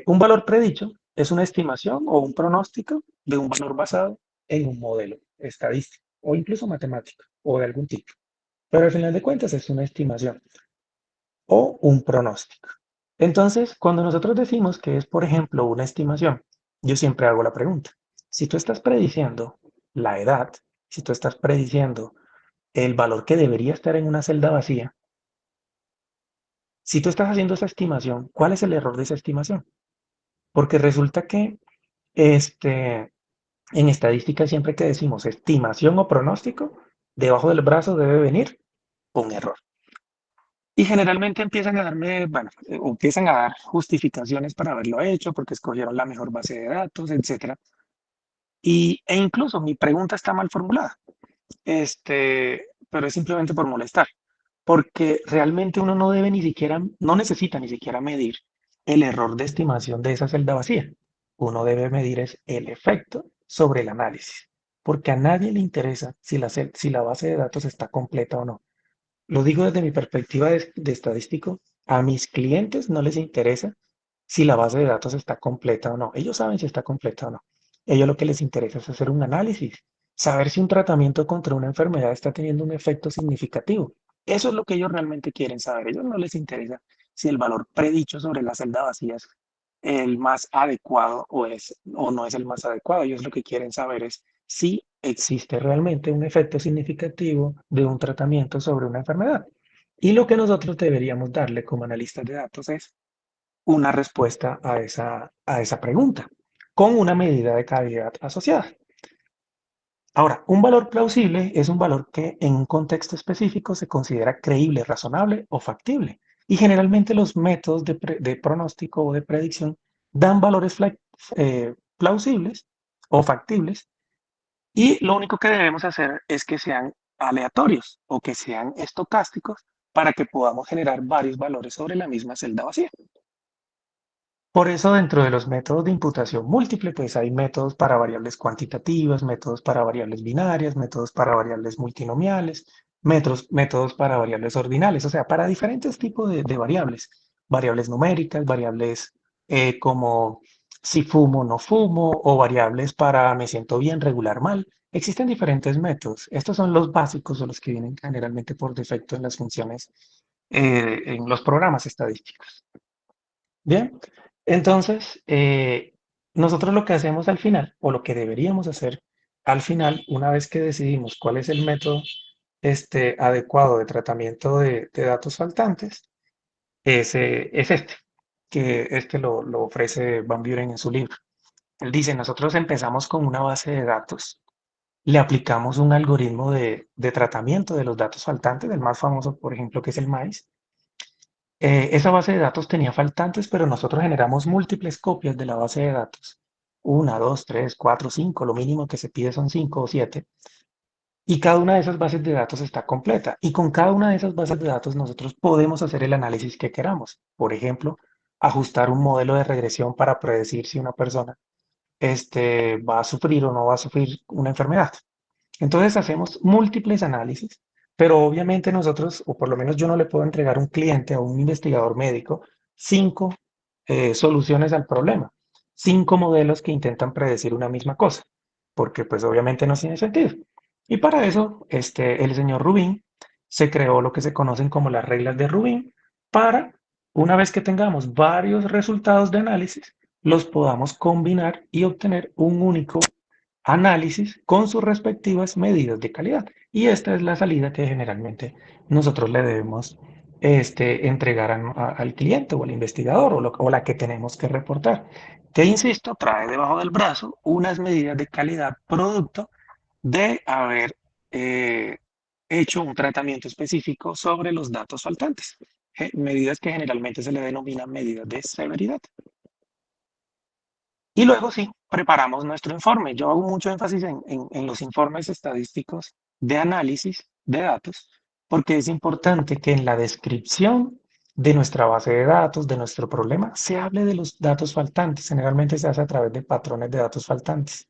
Un valor predicho es una estimación o un pronóstico de un valor basado en un modelo estadístico o incluso matemático o de algún tipo. Pero al final de cuentas es una estimación o un pronóstico. Entonces, cuando nosotros decimos que es, por ejemplo, una estimación, yo siempre hago la pregunta. Si tú estás prediciendo la edad, si tú estás prediciendo el valor que debería estar en una celda vacía, si tú estás haciendo esa estimación, ¿cuál es el error de esa estimación? Porque resulta que en estadística siempre que decimos estimación o pronóstico, debajo del brazo debe venir un error. Y generalmente empiezan a darme, bueno, o empiezan a dar justificaciones para haberlo hecho, porque escogieron la mejor base de datos, etcétera. E incluso mi pregunta está mal formulada, pero es simplemente por molestar, porque realmente uno no debe ni siquiera, no necesita ni siquiera medir el error de estimación de esa celda vacía. Uno debe medir es el efecto sobre el análisis, porque a nadie le interesa si la base de datos está completa o no. Lo digo desde mi perspectiva de estadístico, a mis clientes no les interesa si la base de datos está completa o no. Ellos saben si está completa o no. Ellos lo que les interesa es hacer un análisis, saber si un tratamiento contra una enfermedad está teniendo un efecto significativo. Eso es lo que ellos realmente quieren saber. A ellos no les interesa si el valor predicho sobre la celda vacía es el más adecuado o no es el más adecuado. Ellos lo que quieren saber es si existe realmente un efecto significativo de un tratamiento sobre una enfermedad. Y lo que nosotros deberíamos darle como analistas de datos es una respuesta a esa pregunta, con una medida de calidad asociada. Ahora, un valor plausible es un valor que en un contexto específico se considera creíble, razonable o factible. Y generalmente los métodos de pronóstico o de predicción dan valores plausibles o factibles. Y lo único que debemos hacer es que sean aleatorios o que sean estocásticos para que podamos generar varios valores sobre la misma celda vacía. Por eso dentro de los métodos de imputación múltiple, pues hay métodos para variables cuantitativas, métodos para variables binarias, métodos para variables multinomiales, métodos para variables ordinales, o sea, para diferentes tipos de variables, variables numéricas, variables como si fumo o no fumo, o variables para me siento bien, regular, mal. Existen diferentes métodos. Estos son los básicos o los que vienen generalmente por defecto en las funciones, en los programas estadísticos. Bien, entonces, nosotros lo que hacemos al final, o lo que deberíamos hacer al final, una vez que decidimos cuál es el método adecuado de tratamiento de datos faltantes, es que lo ofrece Van Buren en su libro. Él dice, nosotros empezamos con una base de datos, le aplicamos un algoritmo de tratamiento de los datos faltantes, el más famoso, por ejemplo, que es el MAIS. Esa base de datos tenía faltantes, pero nosotros generamos múltiples copias de la base de datos. Una, dos, tres, cuatro, cinco, lo mínimo que se pide son 5 o 7. Y cada una de esas bases de datos está completa. Y con cada una de esas bases de datos nosotros podemos hacer el análisis que queramos. Por ejemplo, ajustar un modelo de regresión para predecir si una persona va a sufrir o no va a sufrir una enfermedad. Entonces hacemos múltiples análisis, pero obviamente nosotros, o por lo menos yo no le puedo entregar a un cliente o un investigador médico 5 soluciones al problema, 5 modelos que intentan predecir una misma cosa, porque pues obviamente no tiene sentido. Y para eso, el señor Rubin se creó lo que se conocen como las reglas de Rubin para, una vez que tengamos varios resultados de análisis, los podamos combinar y obtener un único análisis con sus respectivas medidas de calidad. Y esta es la salida que generalmente nosotros le debemos entregar al cliente o al investigador o la que tenemos que reportar. Que, insisto, trae debajo del brazo unas medidas de calidad producto de haber eh, hecho un tratamiento específico sobre los datos faltantes. Medidas que generalmente se le denominan medidas de severidad. Y luego sí, preparamos nuestro informe. Yo hago mucho énfasis en los informes estadísticos de análisis de datos, porque es importante que en la descripción de nuestra base de datos, de nuestro problema, se hable de los datos faltantes. Generalmente se hace a través de patrones de datos faltantes,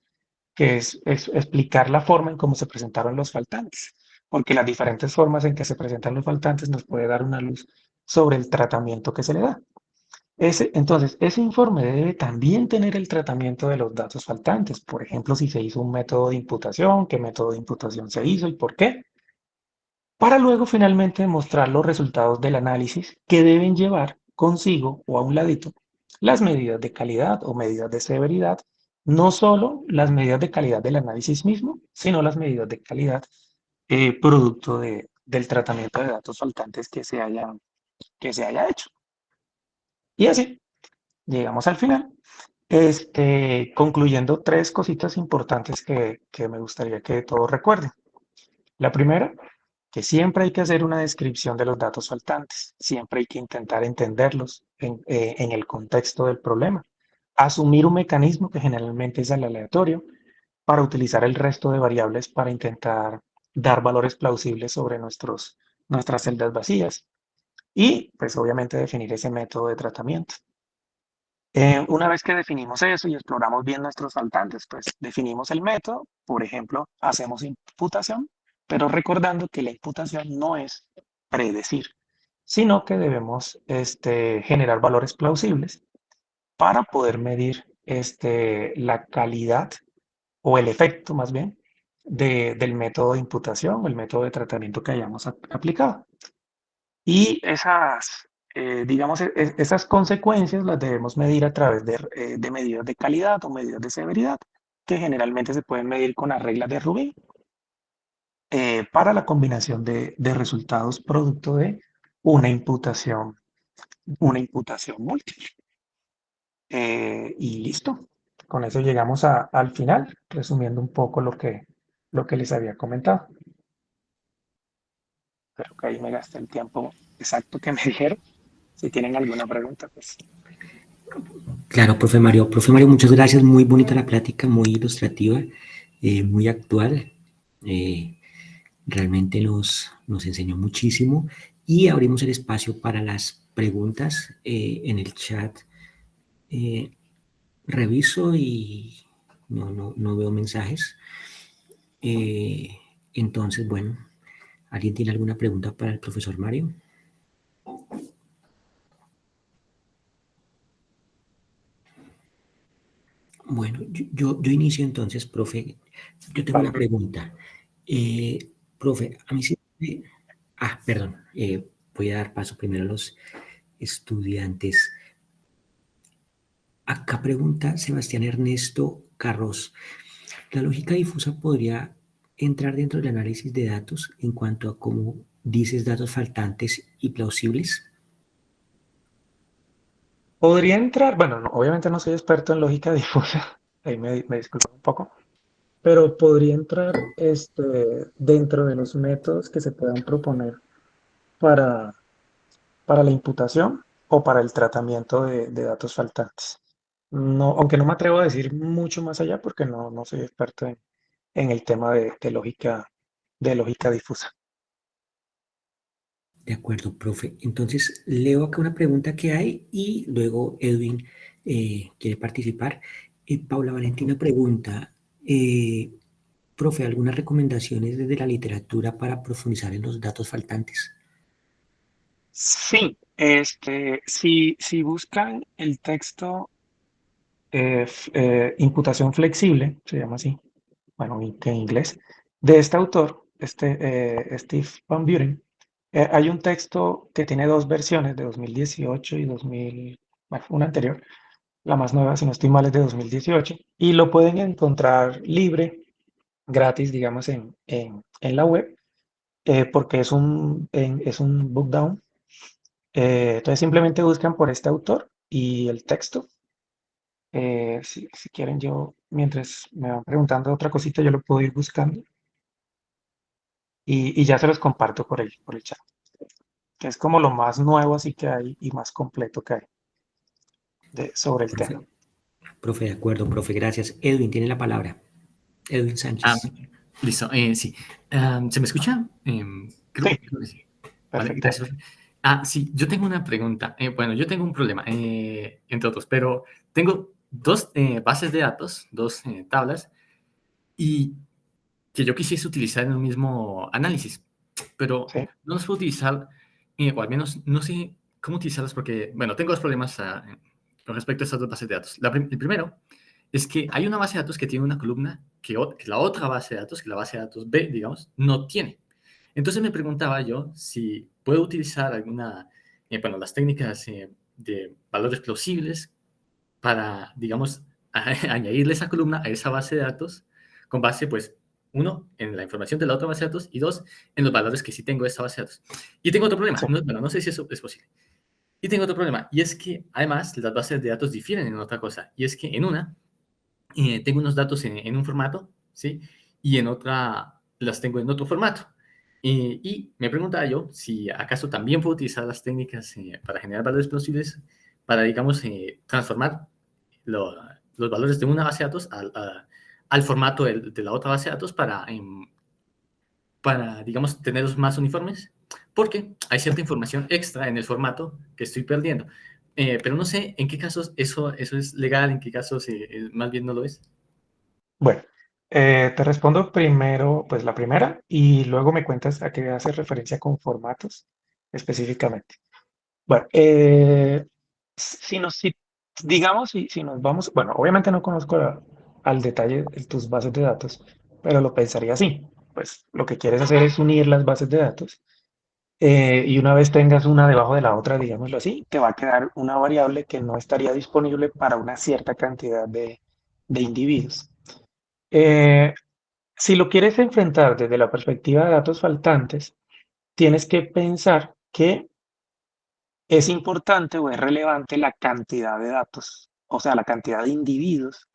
que es explicar la forma en cómo se presentaron los faltantes, porque las diferentes formas en que se presentan los faltantes nos puede dar una luz sobre el tratamiento que se le da. Entonces, ese informe debe también tener el tratamiento de los datos faltantes. Por ejemplo, si se hizo un método de imputación, qué método de imputación se hizo y por qué. Para luego finalmente mostrar los resultados del análisis que deben llevar consigo o a un ladito las medidas de calidad o medidas de severidad, no solo las medidas de calidad del análisis mismo, sino las medidas de calidad producto del tratamiento de datos faltantes que se haya hecho. Y así llegamos al final. Concluyendo, tres cositas importantes que me gustaría que todos recuerden. La primera, que siempre hay que hacer una descripción de los datos faltantes, siempre hay que intentar entenderlos en el contexto del problema, asumir un mecanismo que generalmente es el aleatorio para utilizar el resto de variables para intentar dar valores plausibles sobre nuestras celdas vacías y pues obviamente definir ese método de tratamiento. Una vez que definimos eso y exploramos bien nuestros faltantes, pues definimos el método. Por ejemplo, hacemos imputación, pero recordando que la imputación no es predecir, sino que debemos generar valores plausibles para poder medir la calidad o el efecto más bien del método de imputación o el método de tratamiento que hayamos aplicado. Y digamos, esas consecuencias las debemos medir a través de medidas de calidad o medidas de severidad que generalmente se pueden medir con las reglas de Rubin para la combinación de resultados producto de una imputación, una imputación múltiple. Y listo. Con eso llegamos al final, resumiendo un poco lo que les había comentado. Creo que ahí me gasté el tiempo exacto que me dijeron. Si tienen alguna pregunta, pues. Claro, profe Mario. Profe Mario, muchas gracias. Muy bonita la plática, muy ilustrativa, muy actual. Realmente nos enseñó muchísimo y abrimos el espacio para las preguntas en el chat. Reviso y no veo mensajes. Entonces, bueno, ¿alguien tiene alguna pregunta para el profesor Mario? Bueno, yo inicio entonces, profe. Yo tengo una pregunta. Profe, a mí sí... perdón. Voy a dar paso primero a los estudiantes. Acá pregunta Sebastián Ernesto Carros. ¿La lógica difusa podría entrar dentro del análisis de datos en cuanto a, como dices, datos faltantes y plausibles? Podría entrar, bueno, obviamente no soy experto en lógica difusa, ahí me disculpo un poco, pero podría entrar dentro de los métodos que se puedan proponer para, para la imputación o para el tratamiento de datos faltantes. No, aunque no me atrevo a decir mucho más allá porque no soy experto en el tema de lógica difusa. De acuerdo, profe. Entonces, leo acá una pregunta que hay y luego Edwin quiere participar. Paula Valentina pregunta, profe, ¿algunas recomendaciones desde la literatura para profundizar en los datos faltantes? Sí, si buscan el texto imputación flexible, se llama así, bueno, que en inglés, de este autor, Steve Van Buren, hay un texto que tiene dos versiones, de 2018 y 2000, bueno, una anterior, la más nueva, si no estoy mal, es de 2018, y lo pueden encontrar libre, gratis, digamos, en la web, porque es un book down. Entonces simplemente buscan por este autor y el texto. Si quieren, yo, mientras me van preguntando otra cosita, yo lo puedo ir buscando y ya se los comparto por el chat, que es como lo más nuevo así que hay y más completo que hay sobre el tema. Profe, profe, de acuerdo, profe, gracias. Edwin, tiene la palabra. Edwin Sánchez. Listo, sí. ¿Se me escucha? Creo que sí. Vale, Perfecto. gracias. Sí, yo tengo una pregunta. Bueno, yo tengo un problema, entre otros, pero tengo dos bases de datos, dos tablas, y que yo quisiese utilizar en un mismo análisis, pero Sí, no las puedo utilizar, o al menos no sé cómo utilizarlas porque, bueno, tengo dos problemas con respecto a estas dos bases de datos. El primero es que hay una base de datos que tiene una columna que la otra base de datos, que la base de datos B, digamos, no tiene. Entonces me preguntaba yo si puedo utilizar bueno, las técnicas de valores plausibles para, digamos, añadirle esa columna a esa base de datos con base, pues, uno, en la información de la otra base de datos y dos, en los valores que sí tengo de esa base de datos. Y tengo otro problema, sí. bueno, no sé si eso es posible. Y tengo otro problema, y es que además las bases de datos difieren en otra cosa, y es que en una tengo unos datos en un formato, ¿sí? Y en otra las tengo en otro formato. Y me preguntaba yo si acaso también puedo utilizar las técnicas para generar valores plausibles para, digamos, transformar lo- los valores de una base de datos al formato de la otra base de datos para, digamos, tenerlos más uniformes, porque hay cierta información extra en el formato que estoy perdiendo. Pero no sé en qué casos eso es legal, en qué casos más bien no lo es. Bueno, te respondo primero, pues la primera, y luego me cuentas a qué hace referencia con formatos específicamente. Bueno, si digamos, si nos vamos, bueno, obviamente no conozco al detalle tus bases de datos, pero lo pensaría así. Pues lo que quieres hacer es unir las bases de datos y una vez tengas una debajo de la otra, digámoslo así, te va a quedar una variable que no estaría disponible para una cierta cantidad de individuos. Si lo quieres enfrentar desde la perspectiva de datos faltantes, tienes que pensar que es importante o es relevante la cantidad de datos, o sea, la cantidad de individuos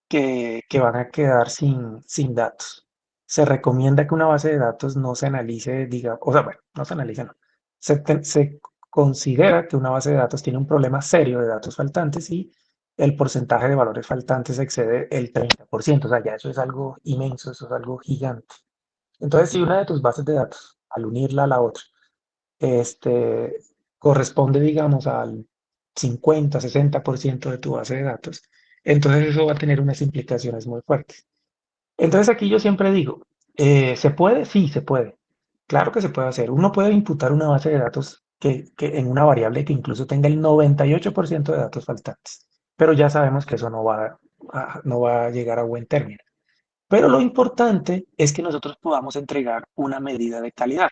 que van a quedar sin datos. Se recomienda que una base de datos no se analice, diga, o sea, bueno, no se analice, no. Se considera que una base de datos tiene un problema serio de datos faltantes y el porcentaje de valores faltantes excede el 30%. O sea, ya eso es algo inmenso, eso es algo gigante. Entonces, si una de tus bases de datos, al unirla a la otra, este, corresponde, digamos, al 50-60% de tu base de datos, entonces eso va a tener unas implicaciones muy fuertes. Entonces aquí yo siempre digo, ¿se puede? Sí, se puede. Claro que se puede hacer. Uno puede imputar una base de datos que en una variable que incluso tenga el 98% de datos faltantes, pero ya sabemos que eso no va a llegar a buen término. Pero lo importante es que nosotros podamos entregar una medida de calidad.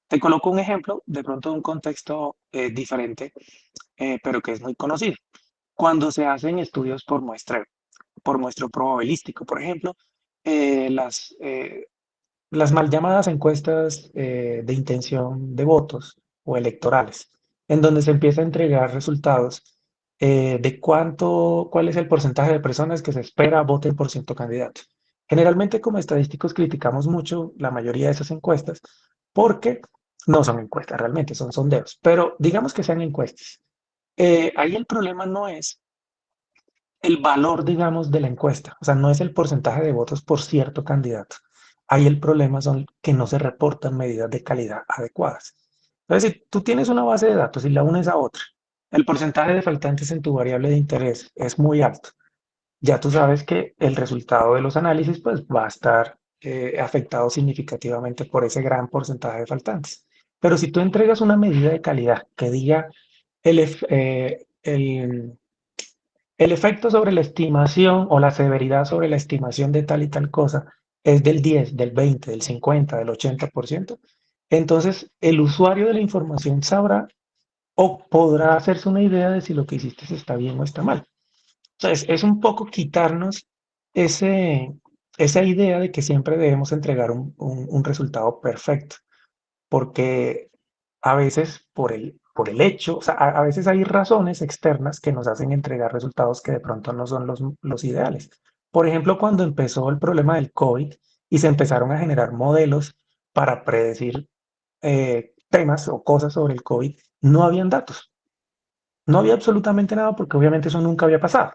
Te coloco un ejemplo, de pronto de un contexto diferente, pero que es muy conocido. Cuando se hacen estudios por muestreo probabilístico, por ejemplo, eh, las, eh, las mal llamadas encuestas de intención de votos o electorales, en donde se empieza a entregar resultados de cuál es el porcentaje de personas que se espera voten por cierto candidato. Generalmente como estadísticos criticamos mucho la mayoría de esas encuestas porque no son encuestas realmente, son sondeos, pero digamos que sean encuestas. Ahí el problema no es el valor, digamos, de la encuesta. O sea, no es el porcentaje de votos por cierto candidato. Ahí el problema son que no se reportan medidas de calidad adecuadas. Entonces, si tú tienes una base de datos y la unes a otra, el porcentaje de faltantes en tu variable de interés es muy alto. Ya tú sabes que el resultado de los análisis pues, va a estar afectado significativamente por ese gran porcentaje de faltantes. Pero si tú entregas una medida de calidad que diga el efecto sobre la estimación o la severidad sobre la estimación de tal y tal cosa es del 10, del 20, del 50, del 80%, entonces el usuario de la información sabrá o podrá hacerse una idea de si lo que hiciste está bien o está mal. Entonces, es un poco quitarnos ese, esa idea de que siempre debemos entregar un resultado perfecto porque a veces por el hecho, o sea, a veces hay razones externas que nos hacen entregar resultados que de pronto no son los ideales. Por ejemplo, cuando empezó el problema del COVID y se empezaron a generar modelos para predecir temas o cosas sobre el COVID, no habían datos. No había absolutamente nada porque obviamente eso nunca había pasado.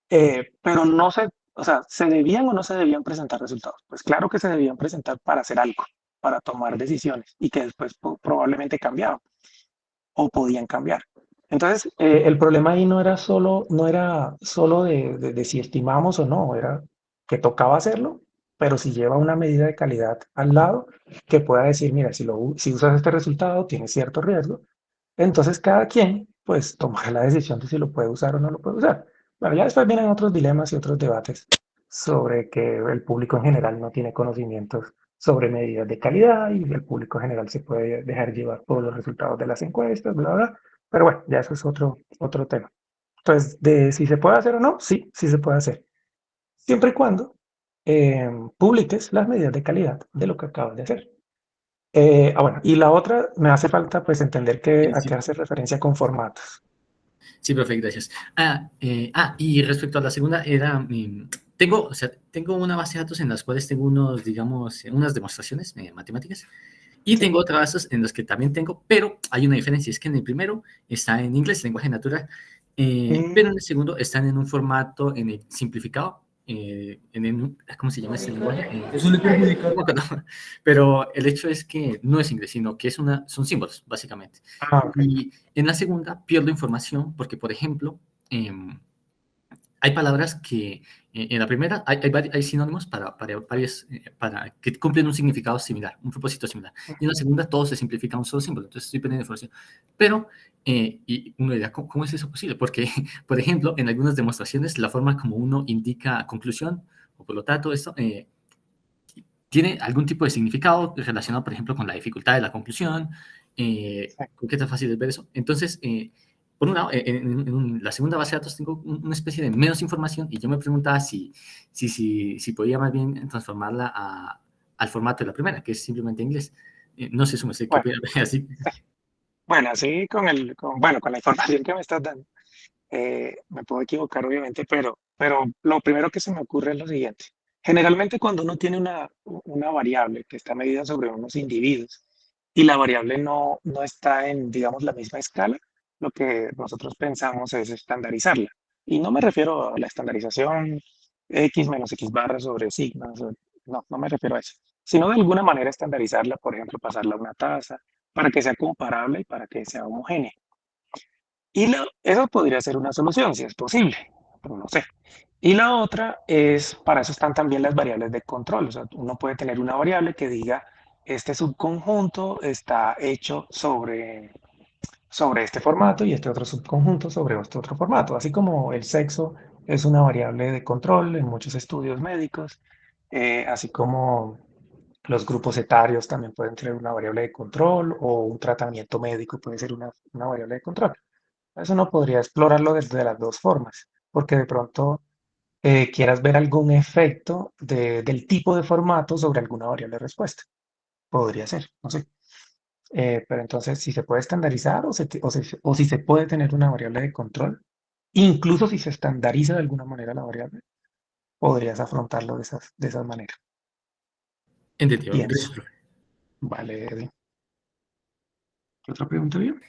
Pero no se, o sea, ¿se debían o no se debían presentar resultados? Pues claro que se debían presentar para hacer algo, para tomar decisiones y que después probablemente cambiaban o podían cambiar. Entonces, el problema ahí no era solo de si estimamos o no, era que tocaba hacerlo, pero si lleva una medida de calidad al lado que pueda decir, mira, si usas este resultado, tienes cierto riesgo, entonces cada quien pues tomará la decisión de si lo puede usar o no lo puede usar. Bueno, ya después vienen otros dilemas y otros debates sobre que el público en general no tiene conocimientos sobre medidas de calidad y el público en general se puede dejar llevar por los resultados de las encuestas, bla, bla. Pero bueno, ya eso es otro tema. Entonces, de si se puede hacer o no, sí, sí se puede hacer. Siempre y cuando publiques las medidas de calidad de lo que acabas de hacer. Bueno, y la otra, me hace falta pues entender a qué Sí, hace referencia con formatos. sí, profe, gracias. Y respecto a la segunda, o sea, tengo una base de datos en las cuales tengo digamos, unas demostraciones matemáticas, y Sí. tengo otras bases en las que también tengo, pero hay una diferencia, es que en el primero está en inglés, lenguaje natural, pero en el segundo están en un formato en el simplificado, ¿cómo se llama este lenguaje? Eso le perjudica. No me acuerdo. Pero el hecho es que no es inglés, sino que son símbolos, básicamente. Ok. Y en la segunda pierdo información porque, por ejemplo, hay palabras que en la primera hay sinónimos para que cumplen un significado similar, un propósito similar. Y en la segunda todo se simplifica a un solo símbolo, entonces estoy perdiendo información. Pero, y uno dirá, ¿cómo es eso posible? Porque, por ejemplo, en algunas demostraciones, la forma como uno indica conclusión, o por lo tanto, esto tiene algún tipo de significado relacionado, por ejemplo, con la dificultad de la conclusión, Sí. con qué tan fácil es ver eso. Entonces, por un lado, la segunda base de datos tengo una especie de menos información y yo me preguntaba si podía más bien transformarla al formato de la primera, que es simplemente inglés. No sé, Sumo, ¿qué Bueno, opinas? Así. bueno, así con la información que me estás dando, me puedo equivocar obviamente, pero lo primero que se me ocurre es lo siguiente. Generalmente cuando uno tiene una variable que está medida sobre unos individuos y la variable no está en, digamos, la misma escala, lo que nosotros pensamos es estandarizarla. Y no me refiero a la estandarización X menos X barra sobre sigma, no me refiero a eso, sino de alguna manera estandarizarla, por ejemplo, pasarla a una tasa, para que sea comparable y para que sea homogénea. Y eso podría ser una solución, si es posible, pero no sé. Y la otra es, para eso están también las variables de control. O sea, uno puede tener una variable que diga, este subconjunto está hecho sobre este formato y este otro subconjunto sobre este otro formato. Así como el sexo es una variable de control en muchos estudios médicos, así como los grupos etarios también pueden tener una variable de control o un tratamiento médico puede ser una variable de control. Eso uno podría explorarlo desde las dos formas, porque de pronto quieras ver algún efecto del tipo de formato sobre alguna variable de respuesta. Podría ser, no sé. Pero entonces, si se puede estandarizar o si se puede tener una variable de control, incluso si se estandariza de alguna manera la variable, podrías afrontarlo de esas maneras. Entendido. Pienso. Gracias, profe. Vale, Edwin. ¿Qué otra pregunta bien?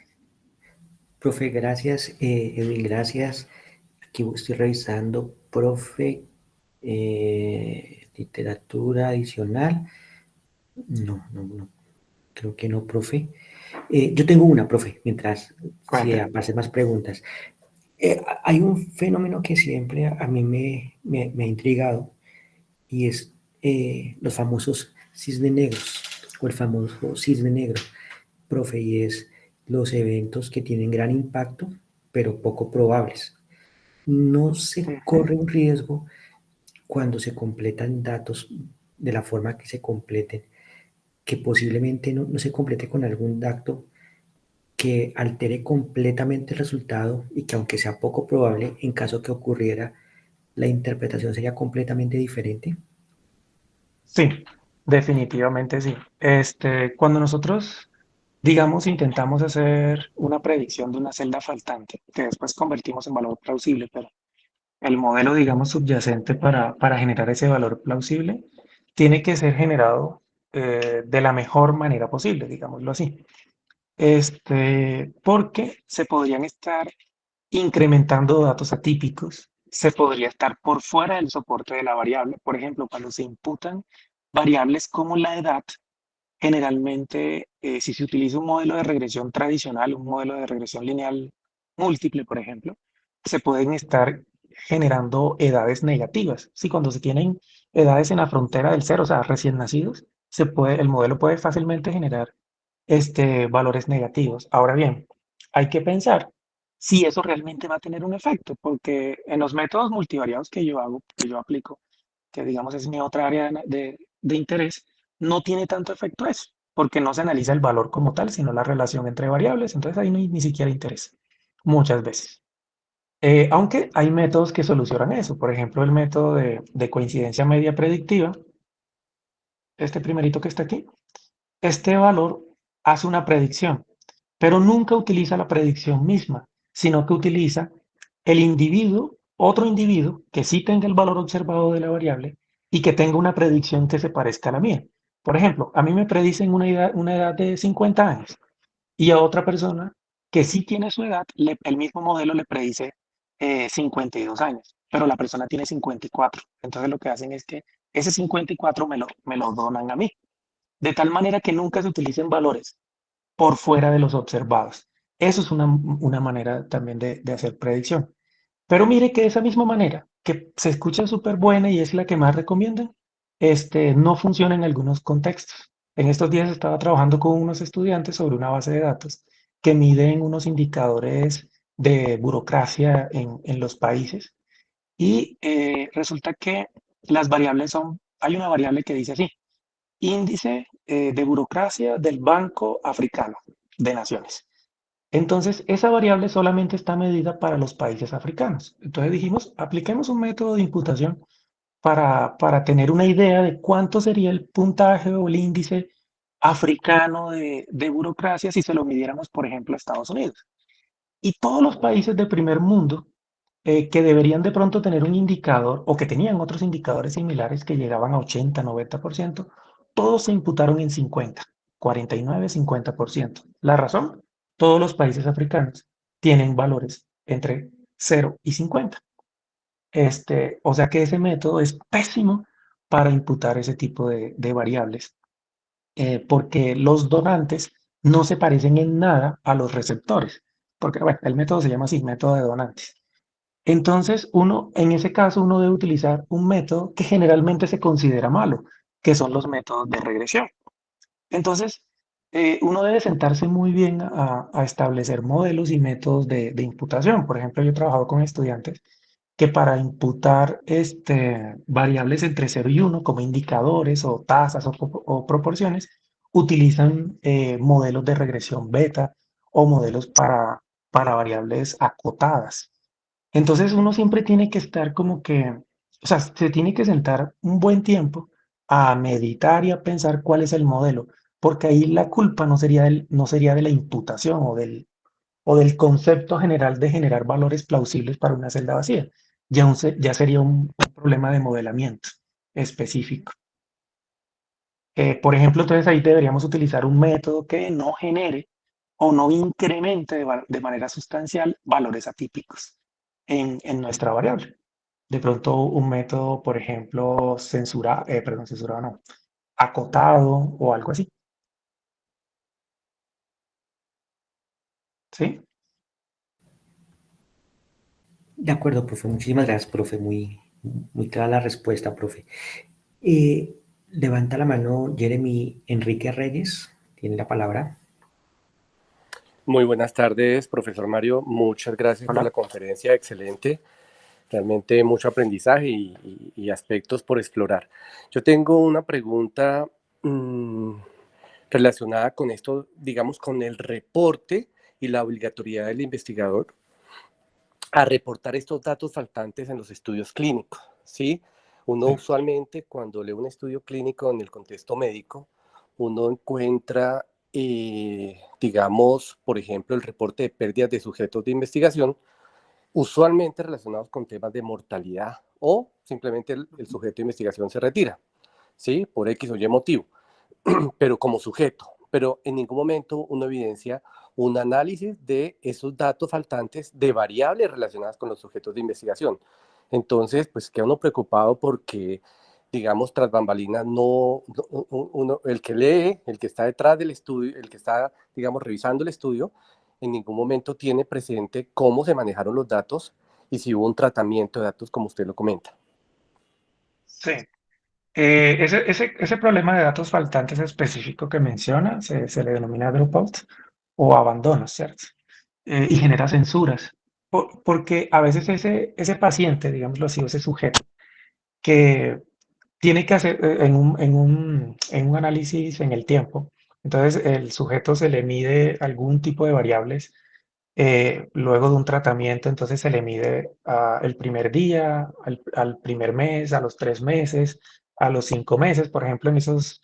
Profe, gracias. Edwin, gracias. Aquí estoy revisando, profe, literatura adicional. No, creo que no, profe. Yo tengo una, profe, mientras si Cuéntame. aparecen más preguntas. Hay un fenómeno que siempre a mí me ha intrigado y es los famosos cisnes negros o el famoso cisne negro, profe, y es los eventos que tienen gran impacto pero poco probables. No se Ujú. corre un riesgo cuando se completan datos de la forma que se completen, que posiblemente no se complete con algún dato que altere completamente el resultado y que aunque sea poco probable, en caso que ocurriera, la interpretación sería completamente diferente. Sí, definitivamente sí. Cuando nosotros, digamos, intentamos hacer una predicción de una celda faltante, que después convertimos en valor plausible, pero el modelo, digamos, subyacente para generar ese valor plausible tiene que ser generado de la mejor manera posible, digámoslo así. Porque se podrían estar incrementando datos atípicos, se podría estar por fuera del soporte de la variable. Por ejemplo, cuando se imputan variables como la edad, generalmente, si se utiliza un modelo de regresión tradicional, un modelo de regresión lineal múltiple, por ejemplo, se pueden estar generando edades negativas. Si cuando se tienen edades en la frontera del cero, o sea, recién nacidos, el modelo puede fácilmente generar valores negativos. Ahora bien, hay que pensar si eso realmente va a tener un efecto, porque en los métodos multivariados que yo hago, que yo aplico, que digamos es mi otra área de interés, no tiene tanto efecto eso, porque no se analiza el valor como tal, sino la relación entre variables, entonces ahí no hay ni siquiera interés, muchas veces. Aunque hay métodos que solucionan eso, por ejemplo, el método de coincidencia media predictiva, este primerito que está aquí, este valor hace una predicción, pero nunca utiliza la predicción misma, sino que utiliza el individuo, otro individuo que sí tenga el valor observado de la variable y que tenga una predicción que se parezca a la mía. Por ejemplo, a mí me predicen una edad de 50 años y a otra persona que sí tiene su edad, el mismo modelo le predice 52 años, pero la persona tiene 54. Entonces lo que hacen es que ese 54 me lo donan a mí, de tal manera que nunca se utilicen valores por fuera de los observados. Eso es una manera también de hacer predicción. Pero mire que esa misma manera, que se escucha súper buena y es la que más recomiendan, no funciona en algunos contextos. En estos días estaba trabajando con unos estudiantes sobre una base de datos que miden unos indicadores de burocracia en los países y resulta que las variables hay una variable que dice así, índice de burocracia del Banco Africano de Naciones. Entonces, esa variable solamente está medida para los países africanos. Entonces dijimos, apliquemos un método de imputación para tener una idea de cuánto sería el puntaje o el índice africano de burocracia si se lo midiéramos, por ejemplo, a Estados Unidos. Y todos los países de primer mundo que deberían de pronto tener un indicador o que tenían otros indicadores similares que llegaban a 80, 90%, todos se imputaron en 50, 49, 50%. ¿La razón? Todos los países africanos tienen valores entre 0 y 50. O sea que ese método es pésimo para imputar ese tipo de variables, porque los donantes no se parecen en nada a los receptores, porque bueno, el método se llama así, método de donantes. Entonces, en ese caso, uno debe utilizar un método que generalmente se considera malo, que son los métodos de regresión. Entonces, uno debe sentarse muy bien a establecer modelos y métodos de imputación. Por ejemplo, yo he trabajado con estudiantes que para imputar variables entre 0 y 1, como indicadores o tasas o proporciones, utilizan modelos de regresión beta o modelos para variables acotadas. Entonces uno siempre tiene que estar como que, o sea, se tiene que sentar un buen tiempo a meditar y a pensar cuál es el modelo, porque ahí la culpa no sería de la imputación o del concepto general de generar valores plausibles para una celda vacía. Ya sería un problema de modelamiento específico. Por ejemplo, entonces ahí deberíamos utilizar un método que no genere o no incremente de manera sustancial valores atípicos en nuestra variable. De pronto un método, por ejemplo, censurado no, acotado o algo así. ¿Sí? De acuerdo, profe. Muchísimas gracias, profe. Muy clara la respuesta, profe. Levanta la mano Jeremy Enrique Reyes. Tiene la palabra. Muy buenas tardes, profesor Mario. Muchas gracias por Hola. la conferencia, excelente. Realmente mucho aprendizaje y aspectos por explorar. Yo tengo una pregunta relacionada con esto, digamos, con el reporte y la obligatoriedad del investigador a reportar estos datos faltantes en los estudios clínicos, ¿sí? Uno usualmente cuando lee un estudio clínico en el contexto médico, uno encuentra, digamos, por ejemplo, el reporte de pérdidas de sujetos de investigación, usualmente relacionados con temas de mortalidad o simplemente el sujeto de investigación se retira, ¿sí? Por X o Y motivo, pero como sujeto. Pero en ningún momento uno evidencia un análisis de esos datos faltantes de variables relacionadas con los sujetos de investigación. Entonces, pues queda uno preocupado porque, digamos, tras bambalinas, el que lee, el que está detrás del estudio, el que está, digamos, revisando el estudio, en ningún momento tiene presente cómo se manejaron los datos y si hubo un tratamiento de datos como usted lo comenta. Sí. Ese problema de datos faltantes específico que menciona se le denomina dropout o abandono, ¿cierto? Y genera censuras, porque a veces ese paciente, digámoslo así, ese sujeto, que tiene que hacer en un análisis en el tiempo, entonces el sujeto se le mide algún tipo de variables luego de un tratamiento, entonces se le mide el primer día, al primer mes, a los 3 meses, a los 5 meses, por ejemplo, en esos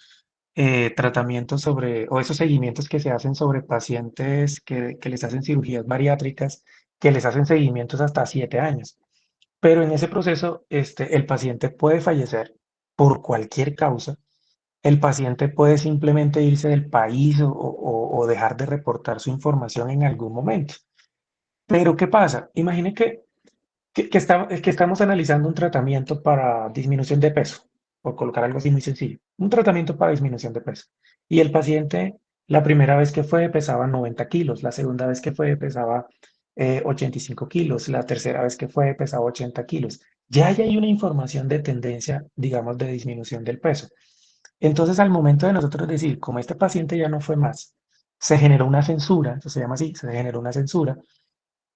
tratamientos o esos seguimientos que se hacen sobre pacientes que les hacen cirugías bariátricas, que les hacen seguimientos hasta 7 años. Pero en ese proceso, el paciente puede fallecer por cualquier causa. El paciente puede simplemente irse del país o dejar de reportar su información en algún momento. Pero ¿qué pasa? Imagine que estamos analizando un tratamiento para disminución de peso, por colocar algo así muy sencillo. Un tratamiento para disminución de peso. Y el paciente, la primera vez que fue, pesaba 90 kilos, la segunda vez que fue, pesaba 85 kilos, la tercera vez que fue, pesaba 80 kilos. Ya hay una información de tendencia, digamos, de disminución del peso. Entonces, al momento de nosotros decir, como este paciente ya no fue más, se generó una censura, eso se llama así, se generó una censura,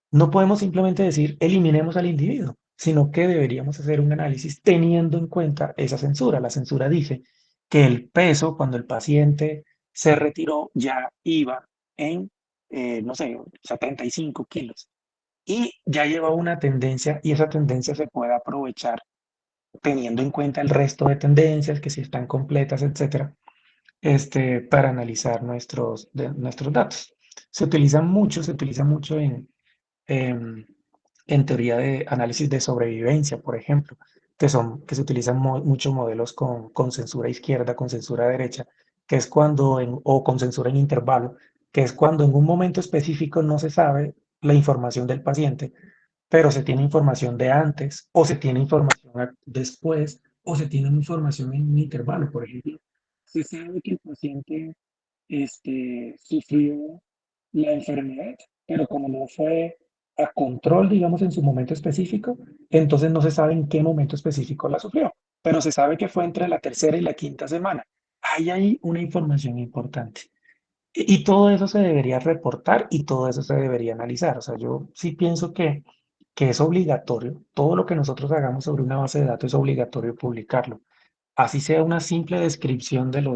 no podemos simplemente decir eliminemos al individuo, sino que deberíamos hacer un análisis teniendo en cuenta esa censura. La censura dice que el peso, cuando el paciente se retiró, ya iba en no sé, 75 kilos. Y ya lleva una tendencia y esa tendencia se puede aprovechar teniendo en cuenta el resto de tendencias, que si están completas, etcétera, para analizar nuestros datos. Se utiliza mucho em, en teoría de análisis de sobrevivencia, por ejemplo, que se utilizan muchos modelos con censura izquierda, con censura derecha, que es cuando, o con censura en intervalo, que es cuando en un momento específico no se sabe la información del paciente, pero se tiene información de antes, o se tiene información después, o se tiene información en un intervalo. Por ejemplo, se sabe que el paciente sufrió la enfermedad, pero como no fue a control, digamos, en su momento específico, entonces no se sabe en qué momento específico la sufrió, pero se sabe que fue entre la tercera y la quinta semana. Hay ahí una información importante. Y todo eso se debería reportar y todo eso se debería analizar. O sea, yo sí pienso que es obligatorio, todo lo que nosotros hagamos sobre una base de datos es obligatorio publicarlo. Así sea una simple descripción del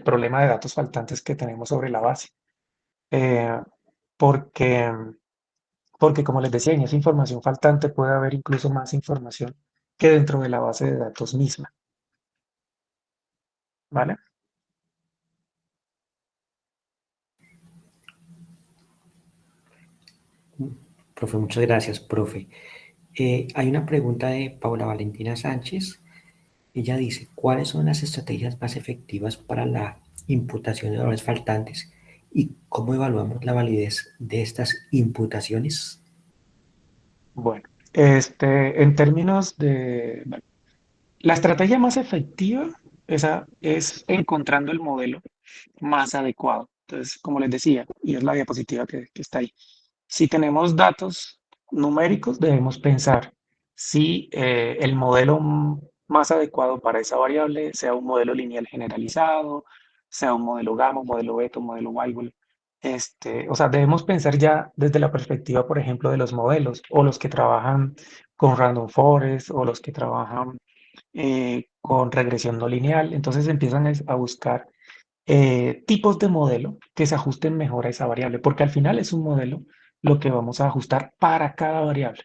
problema de datos faltantes que tenemos sobre la base. Eh, porque, porque, como les decía, en esa información faltante puede haber incluso más información que dentro de la base de datos misma. ¿Vale? Profe, muchas gracias, profe. Hay una pregunta de Paula Valentina Sánchez. Ella dice, ¿cuáles son las estrategias más efectivas para la imputación de valores faltantes y cómo evaluamos la validez de estas imputaciones? Bueno, en términos bueno, la estrategia más efectiva esa es encontrando el modelo más adecuado. Entonces, como les decía, y es la diapositiva que está ahí, si tenemos datos numéricos, debemos pensar si el modelo más adecuado para esa variable sea un modelo lineal generalizado, sea un modelo gamma, un modelo beta, un modelo Weibull. O sea, debemos pensar ya desde la perspectiva, por ejemplo, de los modelos o los que trabajan con random forest o los que trabajan con regresión no lineal. Entonces empiezan a buscar tipos de modelo que se ajusten mejor a esa variable, porque al final es un modelo lo que vamos a ajustar para cada variable.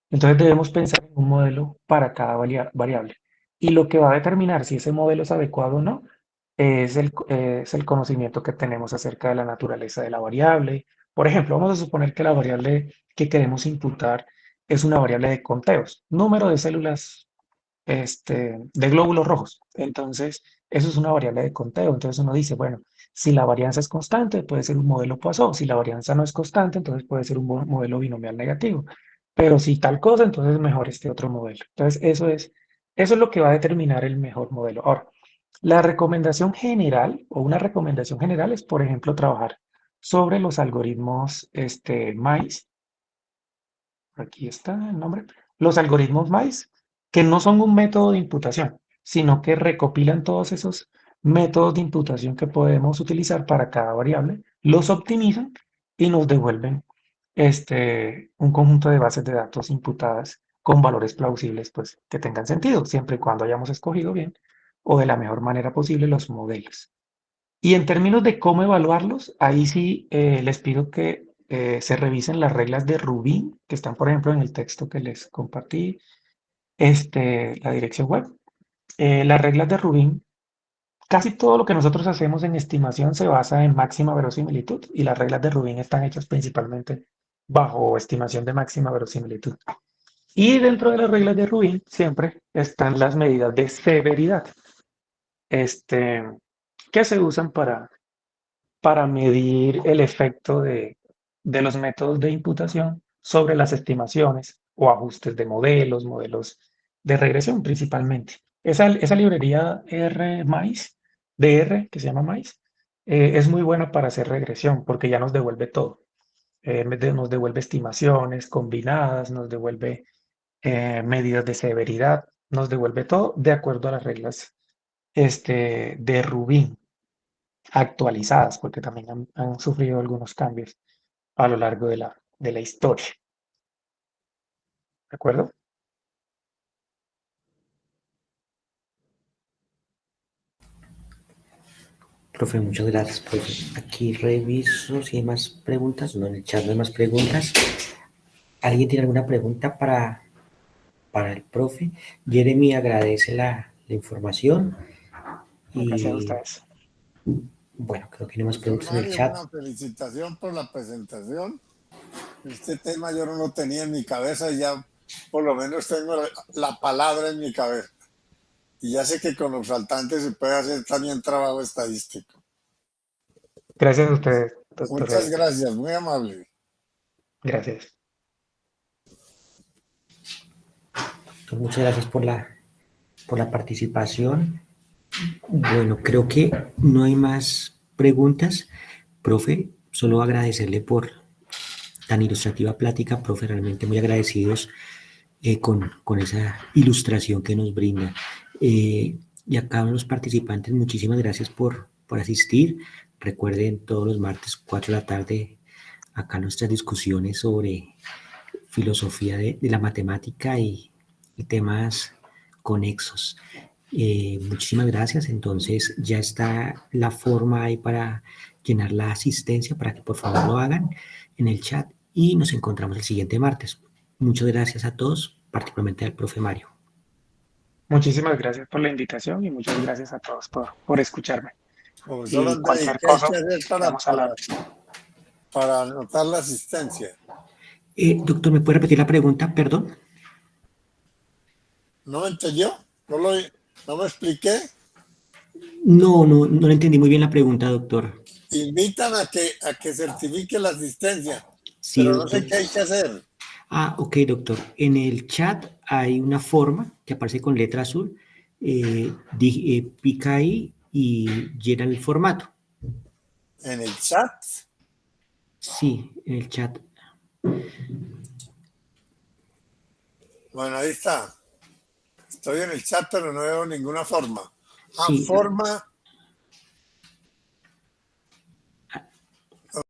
Entonces debemos pensar en un modelo para cada variable. Y lo que va a determinar si ese modelo es adecuado o no es el conocimiento que tenemos acerca de la naturaleza de la variable. Por ejemplo, vamos a suponer que la variable que queremos imputar es una variable de conteos, número de células de glóbulos rojos. Entonces, eso es una variable de conteo. Entonces uno dice, bueno, si la varianza es constante, puede ser un modelo Poisson. Si la varianza no es constante, entonces puede ser un modelo binomial negativo. Pero si tal cosa, entonces mejor este otro modelo. Entonces, eso es lo que va a determinar el mejor modelo. Ahora, la recomendación general o una recomendación general es, por ejemplo, trabajar sobre los algoritmos MAIS. Aquí está el nombre. Los algoritmos MAIS, que no son un método de imputación, sino que recopilan todos esos métodos de imputación que podemos utilizar para cada variable, los optimizan y nos devuelven un conjunto de bases de datos imputadas con valores plausibles, pues que tengan sentido, siempre y cuando hayamos escogido bien o de la mejor manera posible los modelos. Y en términos de cómo evaluarlos, ahí sí les pido que se revisen las reglas de Rubin, que están, por ejemplo, en el texto que les compartí, la dirección web. Las reglas de Rubin, casi todo lo que nosotros hacemos en estimación se basa en máxima verosimilitud y las reglas de Rubin están hechas principalmente bajo estimación de máxima verosimilitud. Y dentro de las reglas de Rubin siempre están las medidas de severidad, que se usan para medir el efecto de los métodos de imputación sobre las estimaciones o ajustes de modelos de regresión principalmente. Esa librería RMAIS, DR, que se llama MAIS, es muy buena para hacer regresión porque ya nos devuelve todo. Nos devuelve estimaciones combinadas, nos devuelve medidas de severidad, nos devuelve todo de acuerdo a las reglas de Rubin actualizadas, porque también han sufrido algunos cambios a lo largo de la historia. ¿De acuerdo? Profe, muchas gracias, profe. Aquí reviso si hay más preguntas. No, en el chat no hay más preguntas. ¿Alguien tiene alguna pregunta para el profe? Jeremy agradece la información Gracias a y ustedes. bueno, creo que no hay más Profesor preguntas en el Mario, chat. una felicitación por la presentación. Este tema yo no lo tenía en mi cabeza y ya por lo menos tengo la palabra en mi cabeza. Y ya sé que con los faltantes se puede hacer también trabajo estadístico. Gracias a ustedes, doctor. Muchas gracias, muy amable. Gracias. Muchas gracias por la participación. Bueno, creo que no hay más preguntas. Profe, solo agradecerle por tan ilustrativa plática, profe, realmente muy agradecidos con esa ilustración que nos brinda. Y a cada uno de los participantes, muchísimas gracias por asistir. Recuerden, todos los martes, 4 de la tarde, acá nuestras discusiones sobre filosofía de la matemática y temas conexos. Muchísimas gracias. Entonces ya está la forma ahí para llenar la asistencia, para que por favor lo hagan en el chat y nos encontramos el siguiente martes. Muchas gracias a todos, particularmente al profe Mario. Muchísimas gracias por la invitación y muchas gracias a todos por escucharme. Profesor Y Andrés, cualquier ¿qué hay cosa, que hacer estamos a la... para anotar la asistencia? Doctor, ¿me puede repetir la pregunta? Perdón. ¿No me entendió? ¿No me expliqué? No le entendí muy bien la pregunta, doctor. Invitan a que certifique la asistencia, Sí, pero no doctor. sé qué hay que hacer. Ok, doctor. En el chat hay una forma que aparece con letra azul. Pica ahí y llena el formato. ¿En el chat? Sí, en el chat. Bueno, ahí está. Estoy en el chat, pero no veo ninguna forma. Sí. Forma